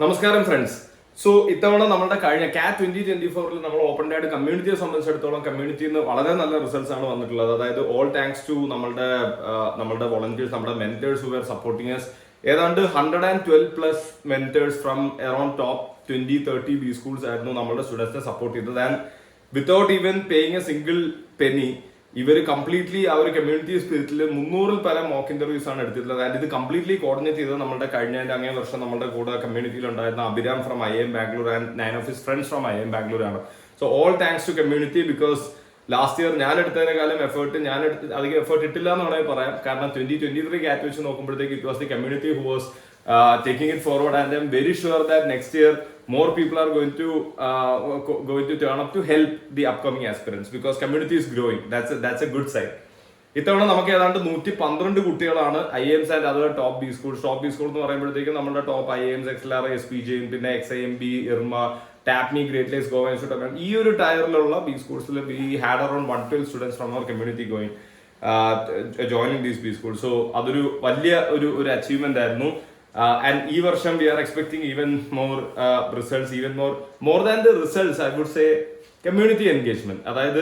നമസ്കാരം friends. So ഇത്തവണ നമ്മുടെ കഴിഞ്ഞ CAT 2024 നമ്മൾ ഓപ്പൺ ഡേ ആയിട്ട് കമ്മ്യൂണിറ്റിയെ സംബന്ധിച്ചിടത്തോളം കമ്മ്യൂണിറ്റിയിൽ നിന്ന് വളരെ നല്ല റിസൾട്ട്സ് ആണ് വന്നിട്ടുള്ളത്. അതായത് ഓൾ താങ്ക്സ് ടു നമ്മളുടെ വോളണ്ടിയേഴ്സ്, നമ്മുടെ mentors who are supporting us. ഏതാണ്ട് 112+ mentors from around top 20-30 B schools ആയിരുന്നു നമ്മുടെ സ്റ്റുഡൻസിനെ സപ്പോർട്ട് ചെയ്തത്. And without even paying A single Penny ഇവർ കംപ്ലീറ്റ്ലി ആ ഒരു കമ്മ്യൂണിറ്റി സ്പിരിറ്റിൽ 300-ൽ പരം മോക്ക് ഇന്റർവ്യൂസ് ആണ് എടുത്തിട്ടുള്ളത്. ആൻഡ് ഇത് കംപ്ലീറ്റ്ലി കോർഡിനേറ്റ് ചെയ്തത് നമ്മുടെ അങ്ങേ വർഷം നമ്മുടെ കൂടെ കമ്മ്യൂണിറ്റിയിൽ ഉണ്ടായിരുന്ന Abhiram from IIM Bangalore and 9 of his friends from IIM Bangalore ആണ്. So all thanks to community. Because last year ഞാൻ എടുത്തതിനേക്കാളും അധികം എഫേർട്ട് ഇട്ടില്ല എന്ന് വേണമെങ്കിൽ പറയാം. കാരണം 2023 CAT വെച്ച് നോക്കുമ്പോഴത്തേക്ക് it was the community who was taking it forward, and I'm very sure that next year more people are going to turn up to help the upcoming aspirants because community is growing. That's a good sign. ഇത്തവണ നമുക്ക് ഏതാണ്ട് 112 കുട്ടികളാണ് IIMs and other top B school എന്ന് പറയുമ്പോഴത്തേക്കും നമ്മുടെ ടോപ്പ് IIMs, XLR, SPJ, പിന്നെ XIMB, IRMA, TAPMI, Great Lakes, Goa institute, ഈ ഒരു ടയറിലുള്ള ബി സ്കൂൾസിൽ we had around 112 students from our community joining these B school. So അതൊരു വലിയ ഒരു അച്ചീവ്മെന്റ് ആയിരുന്നു. And ഈ വർഷം we are expecting even more results, even more than the results, I would say community engagement. അതായത്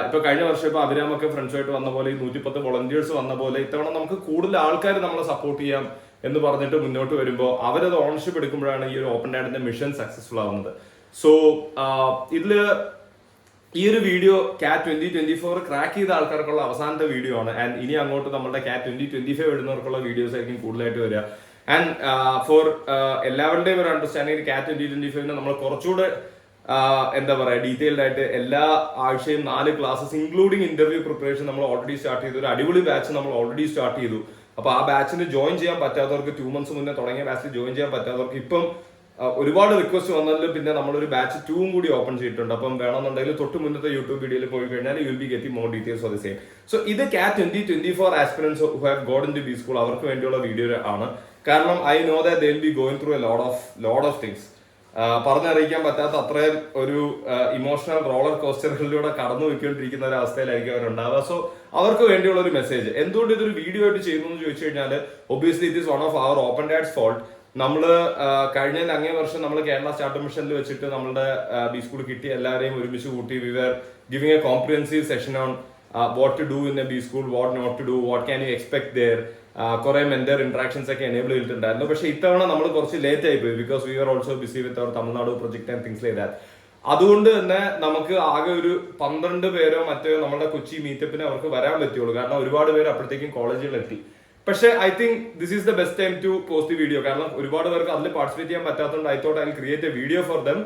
ഇപ്പൊ കഴിഞ്ഞ വർഷം ഇപ്പൊ അഭിരാമൊക്കെ ഫ്രണ്ട്സുമായിട്ട് വന്ന പോലെ 110 വോളണ്ടിയേഴ്സ് വന്ന പോലെ ഇത്തവണ നമുക്ക് കൂടുതൽ ആൾക്കാർ നമ്മളെ സപ്പോർട്ട് ചെയ്യാം എന്ന് പറഞ്ഞിട്ട് മുന്നോട്ട് വരുമ്പോൾ അവരത് ഓണർഷിപ്പ് എടുക്കുമ്പോഴാണ് ഈ ഒരു ഓപ്പൺ ഡാഡിന്റെ മിഷൻ സക്സസ്ഫുൾ ആവുന്നത്. സോ ഇതില് ഈ ഒരു വീഡിയോ CAT 2024 ക്രാക്ക് ചെയ്ത ആൾക്കാർക്കുള്ള അവസാനത്തെ വീഡിയോ ആണ്. ആൻഡ് ഇനി അങ്ങോട്ട് നമ്മുടെ CAT 2025 ഇടുന്നവർക്കുള്ള വീഡിയോസ് ആയിരിക്കും കൂടുതലായിട്ട് വരിക. ആൻഡ് ഫോർ എല്ലാവരുടെയും ഒരു അണ്ടർസ്റ്റാൻഡിംഗ് CAT 2025 നമ്മൾ കുറച്ചുകൂടെ എന്താ പറയുക ഡീറ്റെയിൽഡ് ആയിട്ട് എല്ലാ ആഴ്ചയും 4 ക്ലാസ്സസ് ഇൻക്ലൂഡിങ് ഇന്റർവ്യൂ പ്രിപ്പറേഷൻ നമ്മൾ ഓൾറെഡി സ്റ്റാർട്ട് ചെയ്തു. ഒരു അടിപൊളി ബാച്ച് നമ്മൾ ഓൾറെഡി സ്റ്റാർട്ട് ചെയ്തു. അപ്പൊ ആ ബാച്ചിന് ജോയിൻ ചെയ്യാൻ പറ്റാത്തവർക്ക് 2 months മുന്നേ തുടങ്ങിയ ബാച്ചിൽ ജോയിൻ ചെയ്യാൻ പറ്റാത്തവർക്ക് ഇപ്പം ഒരുപാട് റിക്വസ്റ്റ് വന്നതിൽ പിന്നെ നമ്മളൊരു ബാച്ച് 2 കൂടി ഓപ്പൺ ചെയ്തിട്ടുണ്ട്. അപ്പം വേണമെന്നുണ്ടെങ്കിൽ തൊട്ട് മുന്നത്തെ യൂട്യൂബ് വീഡിയോയിൽ പോയി കഴിഞ്ഞാൽ you will be getting more details for the same. So ഇത് CAT 2024 aspirants who have got into B school അവർക്ക് വേണ്ടിയുള്ള വീഡിയോ ആണ്. കാരണം I know that they will be going through a lot of things. പറഞ്ഞറിയിക്കാൻ പറ്റാത്ത അത്രയും ഒരു emotional roller കോസ്റ്ററുകളിലൂടെ കടന്നു പോയിക്കൊണ്ടിരിക്കുന്ന ഒരു അവസ്ഥയിലായിരിക്കും അവരുണ്ടാവുക. സോ അവർക്ക് വേണ്ടിയുള്ള ഒരു മെസ്സേജ്. എന്തുകൊണ്ട് ഇതൊരു വീഡിയോ ആയിട്ട് ചെയ്യുന്നു എന്ന് ചോദിച്ചു കഴിഞ്ഞാൽ obviously it is one of our open dad's fault. നമ്മള് അങ്ങേ വർഷം നമ്മൾ കേരള സ്റ്റാർട്ടപ്പ് മിഷനിൽ വെച്ചിട്ട് നമ്മുടെ ബി സ്കൂൾ കിട്ടിയ എല്ലാവരെയും ഒരുമിച്ച് കൂട്ടി we were giving a comprehensive session on what to do in a B school, what not to do, what can you expect there. കുറെ മെന്റർ ഇന്ററാക്ഷൻസ് ഒക്കെ എനേബിൾ ചെയ്തിട്ടുണ്ടായിരുന്നു. പക്ഷെ ഇത്തവണ നമ്മൾ കുറച്ച് ലേറ്റ് ആയി പോയി because we are also busy with our Tamil Nadu project and things like that. അതുകൊണ്ട് തന്നെ നമുക്ക് ആകെ ഒരു 12 പേരോ മറ്റോ നമ്മുടെ കൊച്ചി മീറ്റപ്പിന് അവർക്ക് വരാൻ പറ്റുള്ളൂ. കാരണം ഒരുപാട് പേര് അപ്പോഴത്തേക്കും കോളേജിൽ എത്തി. പക്ഷെ I think this is the best time to post the video. കാരണം ഒരുപാട് പേർക്ക് അതിൽ പാർട്ടിസിപ്പേറ്റ് ചെയ്യാൻ പറ്റാത്തതുകൊണ്ട് I thought I will create a video for them.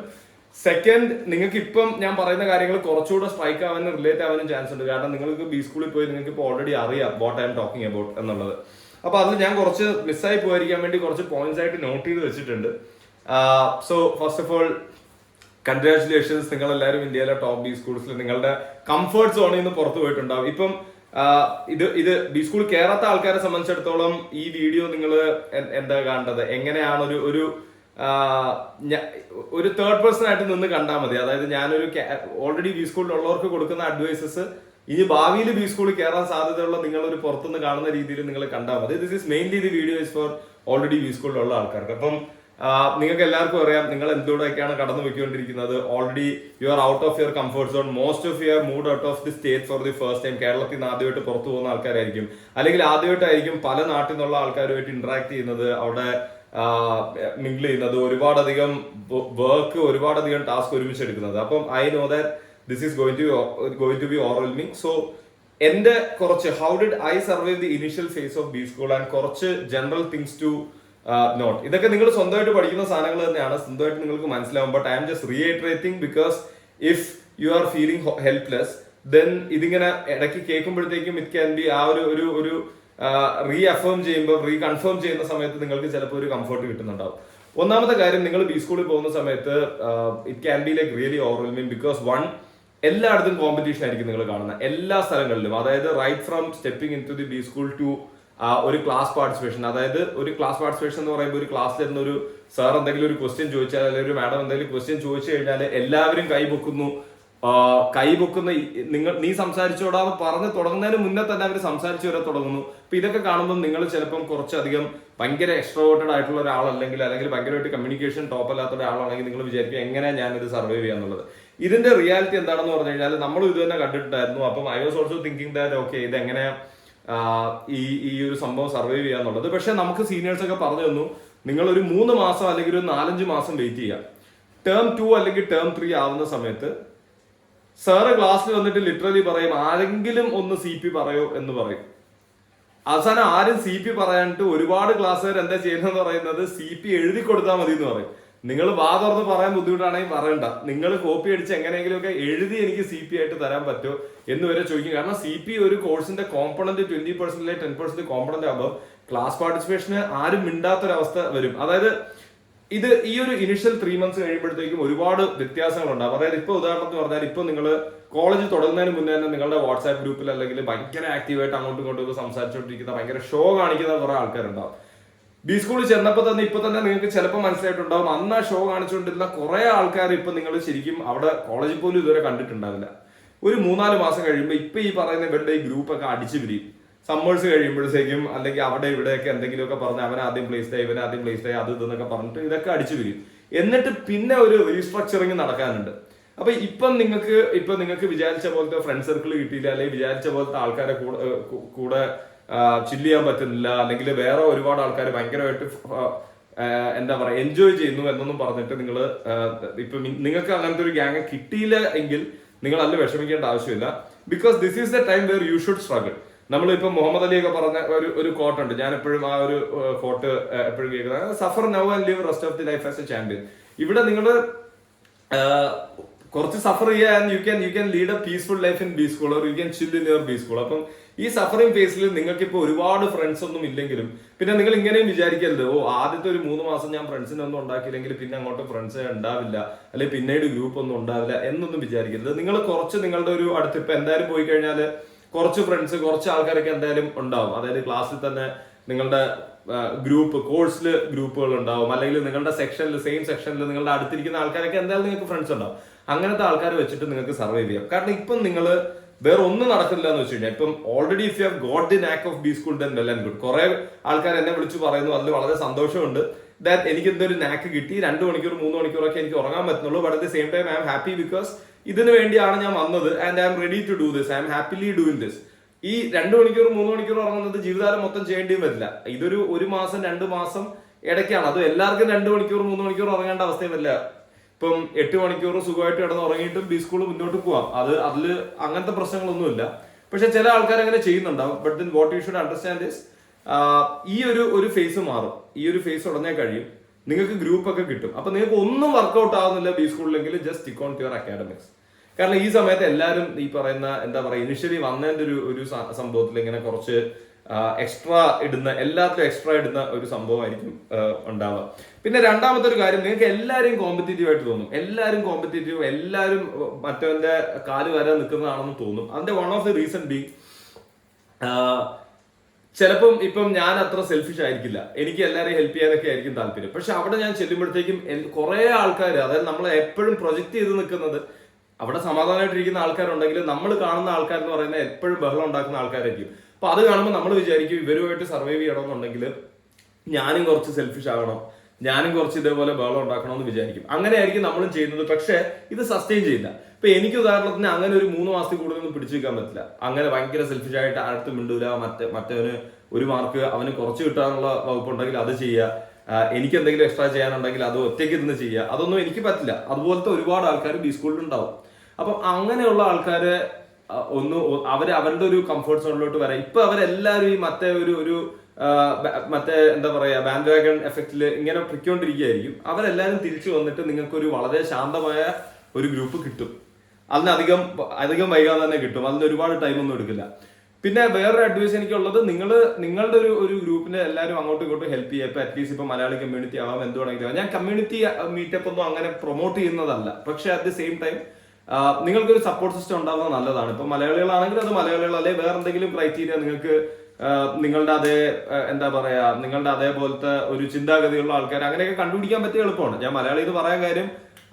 Second, നിങ്ങൾക്ക് ഇപ്പം ഞാൻ പറയുന്ന കാര്യങ്ങൾ കുറച്ചുകൂടെ സ്ട്രൈക്ക് ആവാനും റിലേറ്റ് ആവാനും ചാൻസ് ഉണ്ട്. കാരണം നിങ്ങൾക്ക് ബി സ്കൂളിൽ പോയി നിങ്ങൾക്ക് ഇപ്പോൾ ഓൾറെഡി അറിയാം what I am talking about എന്നുള്ളത്. അപ്പൊ അതിൽ ഞാൻ കുറച്ച് മിസ്സായി പോയിരിക്കാൻ വേണ്ടി കുറച്ച് പോയിന്റ്സ് ആയിട്ട് നോട്ട് ചെയ്ത് വെച്ചിട്ടുണ്ട്. So first of all congratulations, നിങ്ങൾ എല്ലാവരും ഇന്ത്യയിലെ ടോപ്പ് ബി സ്കൂൾസിൽ നിങ്ങളുടെ കംഫർട്ട് സോണിൽ നിന്ന് പുറത്തു പോയിട്ടുണ്ടാവും. ഇപ്പം ഇത് ബി സ്കൂൾ കയറാത്ത ആൾക്കാരെ സംബന്ധിച്ചിടത്തോളം ഈ വീഡിയോ നിങ്ങൾ എന്താ കാണേണ്ടത്, എങ്ങനെയാണ് ഒരു തേർഡ് പേഴ്സൺ ആയിട്ട് നിന്ന് കണ്ടാൽ മതി. അതായത് ഞാനൊരു ഓൾറെഡി ബി സ്കൂളിലുള്ളവർക്ക് കൊടുക്കുന്ന അഡ്വൈസസ് ഇനി ഭാവിയിൽ ബി സ്കൂളിൽ കയറാൻ സാധ്യതയുള്ള നിങ്ങൾ ഒരു പുറത്തുനിന്ന് കാണുന്ന രീതിയിൽ നിങ്ങൾ കണ്ടാൽ മതി. This is mainly the video is for already B സ്കൂളിലുള്ള ആൾക്കാർക്ക്. അപ്പം നിങ്ങൾക്ക് എല്ലാവർക്കും അറിയാം നിങ്ങൾ എന്തുകൊണ്ടൊക്കെയാണ് കടന്നു പോയിക്കൊണ്ടിരിക്കുന്നത്. Already you are out of your comfort zone. Most of you are moved out of the state for the first time. കേരളത്തിൽ നിന്ന് ആദ്യമായിട്ട് പുറത്തു പോകുന്ന ആൾക്കാരായിരിക്കും, അല്ലെങ്കിൽ ആദ്യമായിട്ടായിരിക്കും പല നാട്ടിൽ നിന്നുള്ള ആൾക്കാരുമായിട്ട് ഇന്ററാക്ട് ചെയ്യുന്നത്, അവിടെ മിങ്കിൾ ചെയ്യുന്നത്, ഒരുപാടധികം വർക്ക്, ഒരുപാടധികം ടാസ്ക് ഒരുമിച്ച് എടുക്കുന്നത്. അപ്പം I know that this is going to be overwhelming. So എന്റെ കുറച്ച് how did I survive the initial phase of B school and കുറച്ച് ജനറൽ തിങ്സ് ടു നോട്ട്. ഇതൊക്കെ നിങ്ങൾ സ്വന്തമായിട്ട് പഠിക്കുന്ന സാധനങ്ങൾ തന്നെയാണ്, സ്വന്തമായിട്ട് നിങ്ങൾക്ക് മനസ്സിലാവും. But I am just reiterating because if you are feeling helpless then ഇതിങ്ങനെ ഇടയ്ക്ക് കേൾക്കുമ്പോഴത്തേക്കും ഇറ്റ് ക്യാൻ ബി ആ ഒരു റീഅഫേം ചെയ്യുമ്പോൾ റീകൺഫേം ചെയ്യുന്ന സമയത്ത് നിങ്ങൾക്ക് ചിലപ്പോൾ ഒരു കംഫർട്ട് കിട്ടുന്നുണ്ടാവും. ഒന്നാമത്തെ കാര്യം, നിങ്ങൾ ബി സ്കൂളിൽ പോകുന്ന സമയത്ത് it can be like really overwhelming because one, എല്ലായിടത്തും കോമ്പറ്റീഷൻ ആയിരിക്കും നിങ്ങൾ കാണുന്നത്, എല്ലാ സ്ഥലങ്ങളിലും. അതായത് right from stepping into the B school to ഒരു ക്ലാസ് പാർട്ടിസിപ്പേഷൻ. അതായത് ഒരു ക്ലാസ് പാർട്ടിസിപ്പേഷൻ എന്ന് പറയുമ്പോൾ ഒരു ക്ലാസ്സിൽ ഇരുന്ന ഒരു സാർ എന്തെങ്കിലും ഒരു ക്വസ്റ്റ്യൻ ചോദിച്ചാൽ അല്ലെങ്കിൽ ഒരു മാഡം എന്തെങ്കിലും ക്വസ്റ്റ്യൻ ചോദിച്ചു കഴിഞ്ഞാൽ എല്ലാവരും കൈ പൊക്കുന്നു, കൈപൊക്കുന്ന നീ സംസാരിച്ചോടാന്ന് പറഞ്ഞ് തുടങ്ങുന്നതിന് മുന്നേ തന്നെ അവർ സംസാരിച്ചു വരെ തുടങ്ങുന്നു. അപ്പൊ ഇതൊക്കെ കാണുമ്പോൾ നിങ്ങൾ ചിലപ്പം കുറച്ചധികം ഭയങ്കര എക്സ്ട്രോവേർട്ടഡ് ആയിട്ടുള്ള ഒരാളല്ലെങ്കിൽ ഭയങ്കരമായിട്ട് കമ്മ്യൂണിക്കേഷൻ ടോപ്പ് അല്ലാത്ത ഒരാളാണെങ്കിൽ നിങ്ങൾ വിചാരിക്കും എങ്ങനെയാണ് ഞാനിത് സർവൈവ് ചെയ്യാന്നുള്ളത്. ഇതിന്റെ റിയാലിറ്റി എന്താണെന്ന് പറഞ്ഞു കഴിഞ്ഞാൽ നമ്മളും ഇത് തന്നെ കണ്ടിട്ടുണ്ടായിരുന്നു. അപ്പം I was also thinking that okay ഇതെങ്ങനെ ഈ ഒരു സംഭവം സർവൈവ് ചെയ്യാന്നുള്ളത്. പക്ഷെ നമുക്ക് സീനിയേഴ്സ് ഒക്കെ പറഞ്ഞു തന്നു, നിങ്ങൾ ഒരു 3 മാസം അല്ലെങ്കിൽ ഒരു 4-5 മാസം വെയിറ്റ് ചെയ്യുക. ടേം 2 അല്ലെങ്കിൽ ടേം 3 ആവുന്ന സമയത്ത് സാറ് ക്ലാസ്സിൽ വന്നിട്ട് ലിറ്ററലി പറയും ആരെങ്കിലും ഒന്ന് CP പറയോ എന്ന് പറയും. അവസാനം ആരും CP പറയാനിട്ട് ഒരുപാട് ക്ലാസ്സുകാർ എന്താ ചെയ്യുന്നതെന്ന് പറയുന്നത് CP എഴുതി കൊടുത്താൽ മതി എന്ന് പറയും. നിങ്ങൾ വാ തുറന്ന് പറയാൻ ബുദ്ധിമുട്ടാണെങ്കിൽ പറയണ്ട, നിങ്ങൾ കോപ്പി അടിച്ച് എങ്ങനെയെങ്കിലും ഒക്കെ എഴുതി എനിക്ക് CP ആയിട്ട് തരാൻ പറ്റുമോ എന്ന് വരെ ചോദിക്കും. കാരണം CP ഒരു കോഴ്സിന്റെ കോമ്പണന്റ് 20% 10% കോമ്പണന്റ് ആകുമ്പോൾ ക്ലാസ് പാർട്ടിസിപ്പേഷന് ആരും മിണ്ടാത്തൊരവസ്ഥ വരും. അതായത് ഈ ഒരു ഇനിഷ്യൽ 3 months കഴിയുമ്പോഴത്തേക്കും ഒരുപാട് വ്യത്യാസങ്ങളുണ്ടാകും. അതായത് ഇപ്പൊ ഉദാഹരണത്തിന് പറഞ്ഞാൽ ഇപ്പൊ നിങ്ങൾ കോളേജ് തുടങ്ങുന്നതിന് മുന്നേ തന്നെ നിങ്ങളുടെ വാട്സാപ്പ് ഗ്രൂപ്പിൽ അല്ലെങ്കിൽ ഭയങ്കര ആക്റ്റീവായിട്ട് അങ്ങോട്ടും ഇങ്ങോട്ടും സംസാരിച്ചുകൊണ്ടിരിക്കുന്ന ഭയങ്കര ഷോ കാണിക്കുന്ന കുറെ ആൾക്കാരുണ്ടാവും. ബി സ്കൂളിൽ ചെന്നപ്പോൾ തന്നെ ഇപ്പൊ തന്നെ നിങ്ങൾക്ക് ചിലപ്പോൾ മനസ്സിലായിട്ടുണ്ടാവും അന്ന് ആ ഷോ കാണിച്ചുകൊണ്ടിരുന്ന കുറെ ആൾക്കാർ ഇപ്പൊ നിങ്ങൾ ശരിക്കും അവിടെ കോളേജിൽ പോലും ഇതുവരെ കണ്ടിട്ടുണ്ടാവില്ല. ഒരു 3-4 മാസം കഴിയുമ്പോൾ ഇപ്പൊ ഈ പറയുന്ന ഇവരുടെ ഈ ഗ്രൂപ്പൊക്കെ അടിച്ചു പിരിയും. സമ്മേഴ്സ് കഴിയുമ്പോഴത്തേക്കും അല്ലെങ്കിൽ അവിടെ ഇവിടെയൊക്കെ എന്തെങ്കിലുമൊക്കെ പറഞ്ഞ് അവൻ ആദ്യം പ്ലേസ്ഡ് ആയി ഇവൻ ആദ്യം പ്ലേസ്ഡ് ആയി അത് ഇതെന്നൊക്കെ പറഞ്ഞിട്ട് ഇതൊക്കെ അടിച്ചു പിരിയും. എന്നിട്ട് പിന്നെ ഒരു റീസ്ട്രക്ചറിങ് നടക്കാനുണ്ട്. അപ്പൊ നിങ്ങൾക്ക് വിചാരിച്ച പോലത്തെ ഫ്രണ്ട് സർക്കിൾ കിട്ടിയില്ല, അല്ലെങ്കിൽ വിചാരിച്ച പോലത്തെ ആൾക്കാരെ കൂടെ ചില്ല് ചെയ്യാൻ പറ്റുന്നില്ല, അല്ലെങ്കിൽ വേറെ ഒരുപാട് ആൾക്കാർ ഭയങ്കരമായിട്ട് എന്താ പറയാ എൻജോയ് ചെയ്യുന്നു എന്നൊന്നും പറഞ്ഞിട്ട് നിങ്ങൾ ഇപ്പൊ നിങ്ങൾക്ക് അങ്ങനത്തെ ഒരു ഗ്യാങ് കിട്ടിയില്ല എങ്കിൽ നിങ്ങൾ അതിൽ വിഷമിക്കേണ്ട ആവശ്യമില്ല. Because this is the time wear you should struggle. നമ്മളിപ്പോ മുഹമ്മദ് അലി ഒക്കെ പറഞ്ഞ ഒരു കോട്ട് ഉണ്ട്, ഞാൻ എപ്പോഴും ആ ഒരു കോട്ട് എപ്പോഴും കേൾക്കുന്നത്, suffer now and live rest of the life as a champion. ഇവിടെ നിങ്ങൾ കുറച്ച് സഫർ ചെയ്യുക and you can lead a peaceful life in B school or you can chill in your B school. അപ്പം ഈ suffering ഫേസിൽ നിങ്ങൾക്ക് ഇപ്പോൾ ഒരുപാട് ഫ്രണ്ട്സ് ഒന്നും ഇല്ലെങ്കിലും പിന്നെ നിങ്ങൾ ഇങ്ങനെയും വിചാരിക്കരുത്, ആദ്യത്തെ ഒരു 3 മാസം ഞാൻ ഫ്രണ്ട്സിനെ ഒന്നും ഉണ്ടാക്കിയില്ലെങ്കിൽ പിന്നെ അങ്ങോട്ട് ഫ്രണ്ട്സ് ഉണ്ടാവില്ല, അല്ലെങ്കിൽ പിന്നീട് ഗ്രൂപ്പ് ഒന്നും ഉണ്ടാവില്ല എന്നൊന്നും വിചാരിക്കരുത്. നിങ്ങൾ കുറച്ച് നിങ്ങളുടെ ഒരു അടുത്ത് ഇപ്പൊ എന്തായാലും പോയി കഴിഞ്ഞാൽ കുറച്ച് ഫ്രണ്ട്സ് കുറച്ച് ആൾക്കാരൊക്കെ എന്തായാലും ഉണ്ടാവും. അതായത് ക്ലാസ്സിൽ തന്നെ നിങ്ങളുടെ ഗ്രൂപ്പ് കോഴ്സിൽ ഗ്രൂപ്പുകൾ ഉണ്ടാവും, അല്ലെങ്കിൽ നിങ്ങളുടെ സെക്ഷനിൽ സെയിം സെക്ഷനിൽ നിങ്ങളുടെ അടുത്തിരിക്കുന്ന ആൾക്കാരൊക്കെ എന്തായാലും നിങ്ങൾക്ക് ഫ്രണ്ട്സ് ഉണ്ടാവും. അങ്ങനത്തെ ആൾക്കാർ വെച്ചിട്ട് നിങ്ങൾക്ക് സർവൈവ് ചെയ്യാം. കാരണം ഇപ്പം നിങ്ങൾ വേറെ ഒന്നും നടക്കില്ല എന്ന് വെച്ച് കഴിഞ്ഞാൽ ഇപ്പം already if you have got the knack of B school then well and good. കുറെ ആൾക്കാർ എന്നെ വിളിച്ച് പറയുന്നു, അതിൽ വളരെ സന്തോഷമുണ്ട്. ദാറ്റ് എനിക്ക് എന്തൊരു നാക്ക് കിട്ടി, 2 മണിക്കൂർ 3 മണിക്കൂറൊക്കെ എനിക്ക് ഉറങ്ങാൻ പറ്റുന്നുള്ളൂ. But at the same time I am happy because ഇതിനു വേണ്ടിയാണ് ഞാൻ വന്നത് and I am ready to do this, I am happily doing this. ഈ 2 മണിക്കൂർ 3 മണിക്കൂർ ഉറങ്ങുന്നത് ജീവിതകാലം മൊത്തം ചെയ്യേണ്ടിയും വരില്ല. ഇതൊരു 1 മാസം 2 മാസം ഇടയ്ക്കാണ്. അത് എല്ലാവർക്കും 2 മണിക്കൂർ 3 മണിക്കൂർ ഉറങ്ങേണ്ട അവസ്ഥയും വരില്ല. ഇപ്പം 8 മണിക്കൂർ സുഖമായിട്ട് കിടന്ന് ഉറങ്ങിയിട്ടും ബി സ്കൂൾ മുന്നോട്ട് പോവാം. അതിൽ അങ്ങനത്തെ പ്രശ്നങ്ങളൊന്നുമില്ല. പക്ഷെ ചില ആൾക്കാർ അങ്ങനെ ചെയ്യുന്നുണ്ടാവും. But then what you should understand is ഈ ഒരു ഫേസ് മാറും. ഈ ഒരു ഫേസ് ഉടനെ കഴിയും, നിങ്ങൾക്ക് ഗ്രൂപ്പ് ഒക്കെ കിട്ടും. അപ്പൊ നിങ്ങൾക്ക് ഒന്നും വർക്ക്ഔട്ട് ആവുന്നില്ല ബി സ്കൂളിലെങ്കിൽ just stick on to your academics. കാരണം ഈ സമയത്ത് എല്ലാവരും ഈ പറയുന്ന എന്താ പറയുക ഇനിഷ്യലി വന്നതിന്റെ ഒരു സംഭവത്തിൽ ഇങ്ങനെ കുറച്ച് എക്സ്ട്രാ ഇടുന്ന എല്ലാത്തിലും എക്സ്ട്രാ ഇടുന്ന ഒരു സംഭവമായിരിക്കും ഉണ്ടാവുക. പിന്നെ രണ്ടാമത്തെ ഒരു കാര്യം, നിങ്ങൾക്ക് എല്ലാവരെയും കോമ്പറ്റീറ്റീവ് ആയിട്ട് തോന്നും. എല്ലാവരും കോമ്പറ്റീറ്റീവ്, എല്ലാവരും മറ്റവന്റെ കാല് വരാൻ നിൽക്കുന്നതാണെന്ന് തോന്നും. അതിന്റെ one of the reason B ചിലപ്പം ഇപ്പം ഞാൻ അത്ര സെൽഫിഷ് ആയിരിക്കില്ല, എനിക്ക് എല്ലാവരെയും ഹെൽപ്പ് ചെയ്യാനൊക്കെ ആയിരിക്കും താല്പര്യം. പക്ഷെ അവിടെ ഞാൻ ചെല്ലുമ്പോഴത്തേക്കും കുറെ ആൾക്കാർ, അതായത് നമ്മൾ എപ്പോഴും പ്രൊജക്ട് ചെയ്ത് നിൽക്കുന്നത് അവിടെ സമാധാനമായിട്ടിരിക്കുന്ന ആൾക്കാരുണ്ടെങ്കിൽ നമ്മൾ കാണുന്ന ആൾക്കാർ എന്ന് പറയുന്നത് എപ്പോഴും ബഹളം ഉണ്ടാക്കുന്ന ആൾക്കാരായിരിക്കും. അപ്പൊ അത് കാണുമ്പോൾ നമ്മൾ വിചാരിക്കും ഇവരുമായിട്ട് സർവൈവ് ചെയ്യണമെന്നുണ്ടെങ്കിൽ ഞാനും കുറച്ച് സെൽഫിഷ് ആകണം, ഞാനും കുറച്ച് ഇതേപോലെ ബഹളം ഉണ്ടാക്കണമെന്ന് വിചാരിക്കും. അങ്ങനെയായിരിക്കും നമ്മളും ചെയ്യുന്നത്. പക്ഷെ ഇത് സസ്റ്റെയിൻ ചെയ്യില്ല. ഇപ്പൊ എനിക്ക് ഉദാഹരണത്തിന് അങ്ങനെ ഒരു 3 മാസത്തിൽ കൂടുതലൊന്നും പിടിച്ചു വെക്കാൻ പറ്റില്ല. അങ്ങനെ ഭയങ്കര സെൽഫിഷ് ആയിട്ട് ആഴത്ത് മിണ്ടൂല, മറ്റവന് 1 മാർക്ക് അവന് കുറച്ച് കിട്ടാനുള്ള വകുപ്പുണ്ടെങ്കിൽ അത് ചെയ്യുക, എനിക്ക് എന്തെങ്കിലും എക്സ്ട്രാ ചെയ്യാനുണ്ടെങ്കിൽ അത് ഒറ്റയ്ക്ക് ഇരുന്ന് ചെയ്യുക, അതൊന്നും എനിക്ക് പറ്റില്ല. അതുപോലത്തെ ഒരുപാട് ആൾക്കാർ ബി സ്കൂളിൽ ഉണ്ടാവും. അപ്പൊ അങ്ങനെയുള്ള ആൾക്കാരെ അവരുടെ ഒരു കംഫർട്ട് സോണിലോട്ട് വരാം. ഇപ്പൊ അവരെല്ലാവരും ഈ മറ്റേ എന്താ പറയാ ബാൻഡ് വാഗൺ എഫക്റ്റില് ഇങ്ങനെ പൊയ്ക്കൊണ്ടിരിക്കുകയായിരിക്കും. അവരെല്ലാവരും തിരിച്ചു വന്നിട്ട് നിങ്ങൾക്കൊരു വളരെ ശാന്തമായ ഒരു ഗ്രൂപ്പ് കിട്ടും. അതിന് അധികം വൈകാതെ തന്നെ കിട്ടും. അതിന് ഒരുപാട് ടൈമൊന്നും എടുക്കില്ല. പിന്നെ വേറൊരു അഡ്വൈസ് എനിക്കുള്ളത്, നിങ്ങളുടെ ഒരു ഗ്രൂപ്പിനെ എല്ലാവരും അങ്ങോട്ടും ഇങ്ങോട്ടും ഹെൽപ്പ് ചെയ്യുക. ഇപ്പൊ അറ്റ്ലീസ്റ്റ് ഇപ്പൊ മലയാളി കമ്മ്യൂണിറ്റി ആവാം, എന്തുവേണമെങ്കിലും. ഞാൻ കമ്മ്യൂണിറ്റി മീറ്റപ്പ് ഒന്നും അങ്ങനെ പ്രൊമോട്ട് ചെയ്യുന്നതല്ല. പക്ഷെ അറ്റ് ദി സെയിം ടൈം നിങ്ങൾക്കൊരു സപ്പോർട്ട് സിസ്റ്റം ഉണ്ടാവുന്നത് നല്ലതാണ്. ഇപ്പൊ മലയാളികളാണെങ്കിൽ അത് മലയാളികൾ, അല്ലെങ്കിൽ വേറെ എന്തെങ്കിലും ക്രൈറ്റീരിയ നിങ്ങൾക്ക് നിങ്ങളുടെ നിങ്ങളുടെ അതേപോലത്തെ ഒരു ചിന്താഗതിയുള്ള ആൾക്കാർ അങ്ങനെയൊക്കെ കണ്ടുപിടിക്കാൻ പറ്റിയ എളുപ്പമാണ്. ഞാൻ മലയാളി എന്ന് പറയാൻ കാര്യം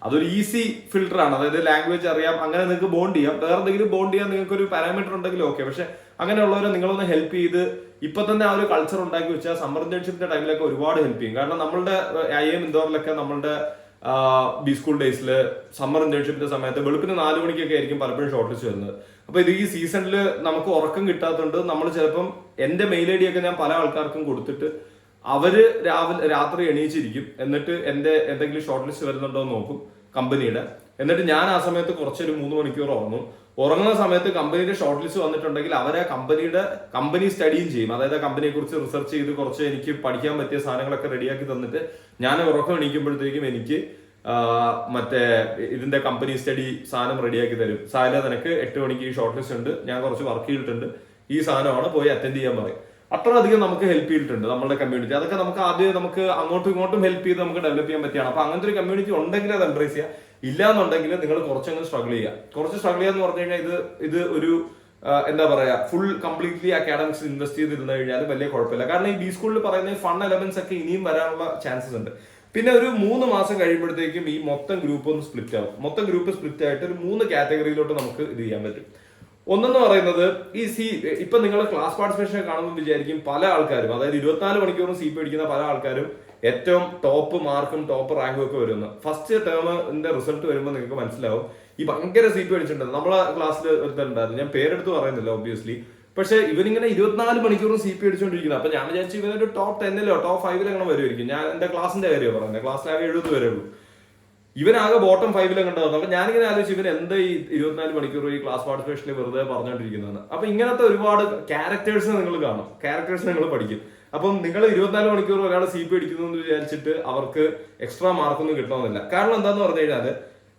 അതൊരു ഈസി ഫിൽട്ടർ ആണ്. അതായത് ലാംഗ്വേജ് അറിയാം, അങ്ങനെ നിങ്ങൾക്ക് ബോണ്ട് ചെയ്യാം. വേറെ എന്തെങ്കിലും ബോണ്ട് ചെയ്യാൻ നിങ്ങൾക്ക് ഒരു പാരാമീറ്റർ ഉണ്ടെങ്കിൽ ഓക്കെ. പക്ഷെ അങ്ങനെയുള്ളവരെ നിങ്ങളൊന്ന് ഹെൽപ്പ് ചെയ്ത് ഇപ്പൊ തന്നെ ആ ഒരു കൾച്ചർ ഉണ്ടാക്കി വെച്ചാൽ സമ്മർ ഇന്റേൺഷിപ്പിന്റെ ടൈമിലൊക്കെ ഒരുപാട് ഹെൽപ്പ് ചെയ്യും. കാരണം നമ്മളുടെ IIM ഇൻഡോറിലൊക്കെ നമ്മളുടെ ബി സ്കൂൾ ഡേയ്സിൽ സമ്മർ ഇന്റേൺഷിപ്പിന്റെ സമയത്ത് വെളുപ്പിന് 4 മണിക്കൊക്കെ ആയിരിക്കും പലപ്പോഴും ഷോർട്ട് ലിസ്റ്റ് വരുന്നത്. അപ്പൊ ഇത് ഈ സീസണിൽ നമുക്ക് ഉറക്കം കിട്ടാത്തതുകൊണ്ട് നമ്മൾ ചിലപ്പം എന്റെ മെയിൽ ID ഒക്കെ ഞാൻ പല ആൾക്കാർക്കും കൊടുത്തിട്ട് അവര് രാത്രി എണീച്ചിരിക്കും. എന്നിട്ട് എന്റെ എന്തെങ്കിലും ഷോർട്ട് ലിസ്റ്റ് വരുന്നുണ്ടോ എന്ന് നോക്കും കമ്പനിയുടെ. എന്നിട്ട് ഞാൻ ആ സമയത്ത് കുറച്ചൊരു 3 മണിക്കൂർ ഉറങ്ങും. ഉറങ്ങുന്ന സമയത്ത് കമ്പനിയുടെ ഷോർട്ട് ലിസ്റ്റ് വന്നിട്ടുണ്ടെങ്കിൽ അവരെ കമ്പനി സ്റ്റഡിയും ചെയ്യും. അതായത് കമ്പനിയെ കുറിച്ച് റിസർച്ച് ചെയ്ത് കുറച്ച് എനിക്ക് പഠിക്കാൻ പറ്റിയ സാധനങ്ങളൊക്കെ റെഡിയാക്കി തന്നിട്ട് ഞാൻ ഉറക്കം എണീക്കുമ്പോഴത്തേക്കും എനിക്ക് മറ്റേ ഇതിന്റെ കമ്പനി സ്റ്റഡി സാധനം റെഡിയാക്കി തരും. സാല നിനക്ക് 8 മണിക്ക് ഈ ഷോർട്ട് ലിസ്റ്റ് ഉണ്ട്, ഞാൻ കുറച്ച് വർക്ക് ചെയ്തിട്ടുണ്ട്, ഈ സാധനമാണ്, പോയി അറ്റൻഡ് ചെയ്യാൻ പറയും. അത്രയധികം നമുക്ക് ഹെൽപ്പ് ചെയ്തിട്ടുണ്ട് നമ്മുടെ കമ്മ്യൂണിറ്റി. അതൊക്കെ നമുക്ക് അങ്ങോട്ടും ഇങ്ങോട്ടും ഹെൽപ്പ് ചെയ്ത് നമുക്ക് ഡെവലപ്പ് ചെയ്യാൻ പറ്റിയാണ്. അപ്പൊ അങ്ങനത്തെ ഒരു കമ്മ്യൂണിറ്റി ഉണ്ടെങ്കിൽ അത് എംബ്രേസ് ചെയ്യുക. ഇല്ലാന്നുണ്ടെങ്കിൽ നിങ്ങൾ കുറച്ചങ്ങ് സ്ട്രഗിൾ ചെയ്യുക. കുറച്ച് സ്ട്രഗിൾ ചെയ്യാന്ന് പറഞ്ഞു കഴിഞ്ഞാൽ ഇത് ഒരു എന്താ പറയാ, ഫുൾ കംപ്ലീറ്റ്ലി അക്കാഡമിക്സ് ഇൻവെസ്റ്റ് ചെയ്തിരുന്നു കഴിഞ്ഞാൽ വലിയ കുഴപ്പമില്ല. കാരണം ഈ ബി സ്കൂളിൽ പറയുന്ന ഫൺ എലമെന്റ്സ് ഒക്കെ ഇനിയും വരാനുള്ള ചാൻസസ് ഉണ്ട്. പിന്നെ ഒരു 3 മാസം കഴിയുമ്പോഴത്തേക്കും ഈ മൊത്തം ഗ്രൂപ്പ് ഒന്ന് സ്പ്ലിറ്റ് ആവും. മൊത്തം ഗ്രൂപ്പ് സ്പ്ലിറ്റ് ആയിട്ട് ഒരു 3 കാറ്റഗറിയിലോട്ട് നമുക്ക് ഇത് ചെയ്യാൻ പറ്റും. ഒന്നെന്ന് പറയുന്നത് ഇപ്പൊ നിങ്ങൾ ക്ലാസ് പാർട്ടിസിപ്പേഷൻ കാണുമ്പോൾ വിചാരിക്കും പല ആൾക്കാരും, അതായത് 24 മണിക്കൂറും CP അടിക്കുന്ന പല ആൾക്കാരും ഏറ്റവും ടോപ്പ് മാർക്കും ടോപ്പ് റാങ്കും ഒക്കെ വരുന്നു. ഫസ്റ്റ് ടേമിന്റെ റിസൾട്ട് വരുമ്പോൾ നിങ്ങൾക്ക് മനസ്സിലാവും ഈ ഭയങ്കര CP അടിച്ചിട്ടുണ്ട്. നമ്മളെ ക്ലാസ്സിൽ ഒരുത്തരുണ്ടായിരുന്നു, ഞാൻ പേരെടുത്ത് പറയുന്നില്ല ഒബ്വിയസ്ലി. പക്ഷെ ഇവനിങ്ങനെ 24 മണിക്കൂറും CP അടിച്ചുകൊണ്ടിരിക്കുന്നത്. അപ്പൊ ഞാൻ വിചാരിച്ചു ഇവനൊരു ടോപ്പ് 10ലോ ടോപ്പ് 5ലോ അങ്ങനെ വരുമായിരിക്കും. ഞാൻ എന്റെ ക്ലാസിന്റെ കാര്യം പറയുന്നത്, ക്ലാസ്സിലാകെ 70 വരെ ഉള്ളൂ. ഇവനാകെ ബോട്ടം 5 കണ്ടതാണ്. അപ്പൊ ഞാനിങ്ങനെ ആലോചിച്ചു ഇവൻ എന്താ ഈ 24 മണിക്കൂർ ഈ ക്ലാസ് പാർട്ടിസിപ്പേഷനിൽ വെറുതെ പറഞ്ഞുകൊണ്ടിരിക്കുന്നതാണ്. അപ്പൊ ഇങ്ങനത്തെ ഒരുപാട് ക്യാരക്ടേഴ്സിനെ നിങ്ങൾ കാണും, ക്യാരക്ടേഴ്സിനെ നിങ്ങൾ പഠിക്കും. അപ്പം നിങ്ങൾ 24 മണിക്കൂർ ഒരാൾ CP അടിക്കുന്നു എന്ന് വിചാരിച്ചിട്ട് അവർക്ക് എക്സ്ട്രാ മാർക്കൊന്നും കിട്ടണമെന്നില്ല. കാരണം എന്താന്ന് പറഞ്ഞു കഴിഞ്ഞാൽ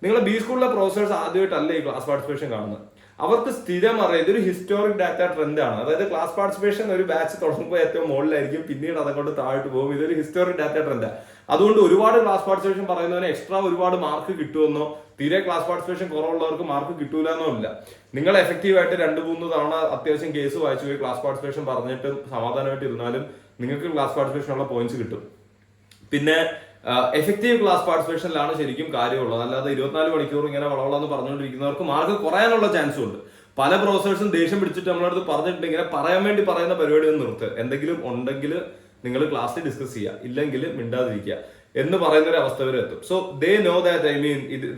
നിങ്ങളെ ബി സ്കൂളിലെ പ്രൊഫസേഴ്സ് ആദ്യമായിട്ടല്ല ഈ ക്ലാസ് പാർട്ടിസിപ്പേഷൻ കാണുന്നത്. അവർക്ക് സ്ഥിരം അറിയാം ഇതൊരു ഹിസ്റ്റോറിക് ഡാറ്റ ട്രെൻഡ് ആണ്. അതായത് ക്ലാസ് പാർട്ടിസിപ്പേഷൻ ഒരു ബാച്ച് തുടങ്ങുമ്പോൾ ഏറ്റവും മുകളിലായിരിക്കും, പിന്നീട് അതങ്ങോട്ട് താഴോട്ട് പോകും. ഇതൊരു ഹിസ്റ്റോറിക് ഡാറ്റ ട്രെൻഡാണ്. അതുകൊണ്ട് ഒരുപാട് ക്ലാസ് പാർട്ടിസിപ്പേഷൻ പറയുന്നവന് എക്സ്ട്രാ ഒരുപാട് മാർക്ക് കിട്ടുമെന്നോ തീരെ ക്ലാസ് പാർട്ടിസിപ്പേഷൻ കുറവുള്ളവർക്ക് മാർക്ക് കിട്ടൂലെന്നോ ഇല്ല. നിങ്ങൾ എഫക്റ്റീവായിട്ട് 2-3 തവണ അത്യാവശ്യം കേസ് വായിച്ചു പോയി ക്ലാസ് പാർട്ടിസിപ്പേഷൻ പറഞ്ഞിട്ട് സമാധാനമായിട്ട് ഇരുന്നാലും നിങ്ങൾക്ക് ക്ലാസ് പാർട്ടിസിപ്പേഷനുള്ള പോയിന്റ്സ് കിട്ടും. പിന്നെ എഫക്റ്റീവ് ക്ലാസ് പാർട്ടിസിപ്പേഷനിലാണ് ശരിക്കും കാര്യമുള്ളത്. അല്ലാതെ 24 മണിക്കൂർ ഇങ്ങനെ വളവളെന്ന് പറഞ്ഞുകൊണ്ടിരിക്കുന്നവർക്ക് മാർക്ക് കുറയാനുള്ള ചാൻസും ഉണ്ട്. പല പ്രൊഫസേഴ്സും ദേഷ്യം പിടിച്ചിട്ട് നമ്മളടുത്ത് പറഞ്ഞിട്ടുണ്ട് ഇങ്ങനെ പറയാൻ വേണ്ടി പറയുന്ന പരിപാടി ഒന്ന് നിർത്തുക, എന്തെങ്കിലും ഉണ്ടെങ്കിൽ നിങ്ങൾ ക്ലാസ്സിൽ ഡിസ്കസ് ചെയ്യുക, ഇല്ലെങ്കിൽ മിണ്ടാതിരിക്കുക എന്ന് പറയുന്ന ഒരു അവസ്ഥ വരെ എത്തും. So they know that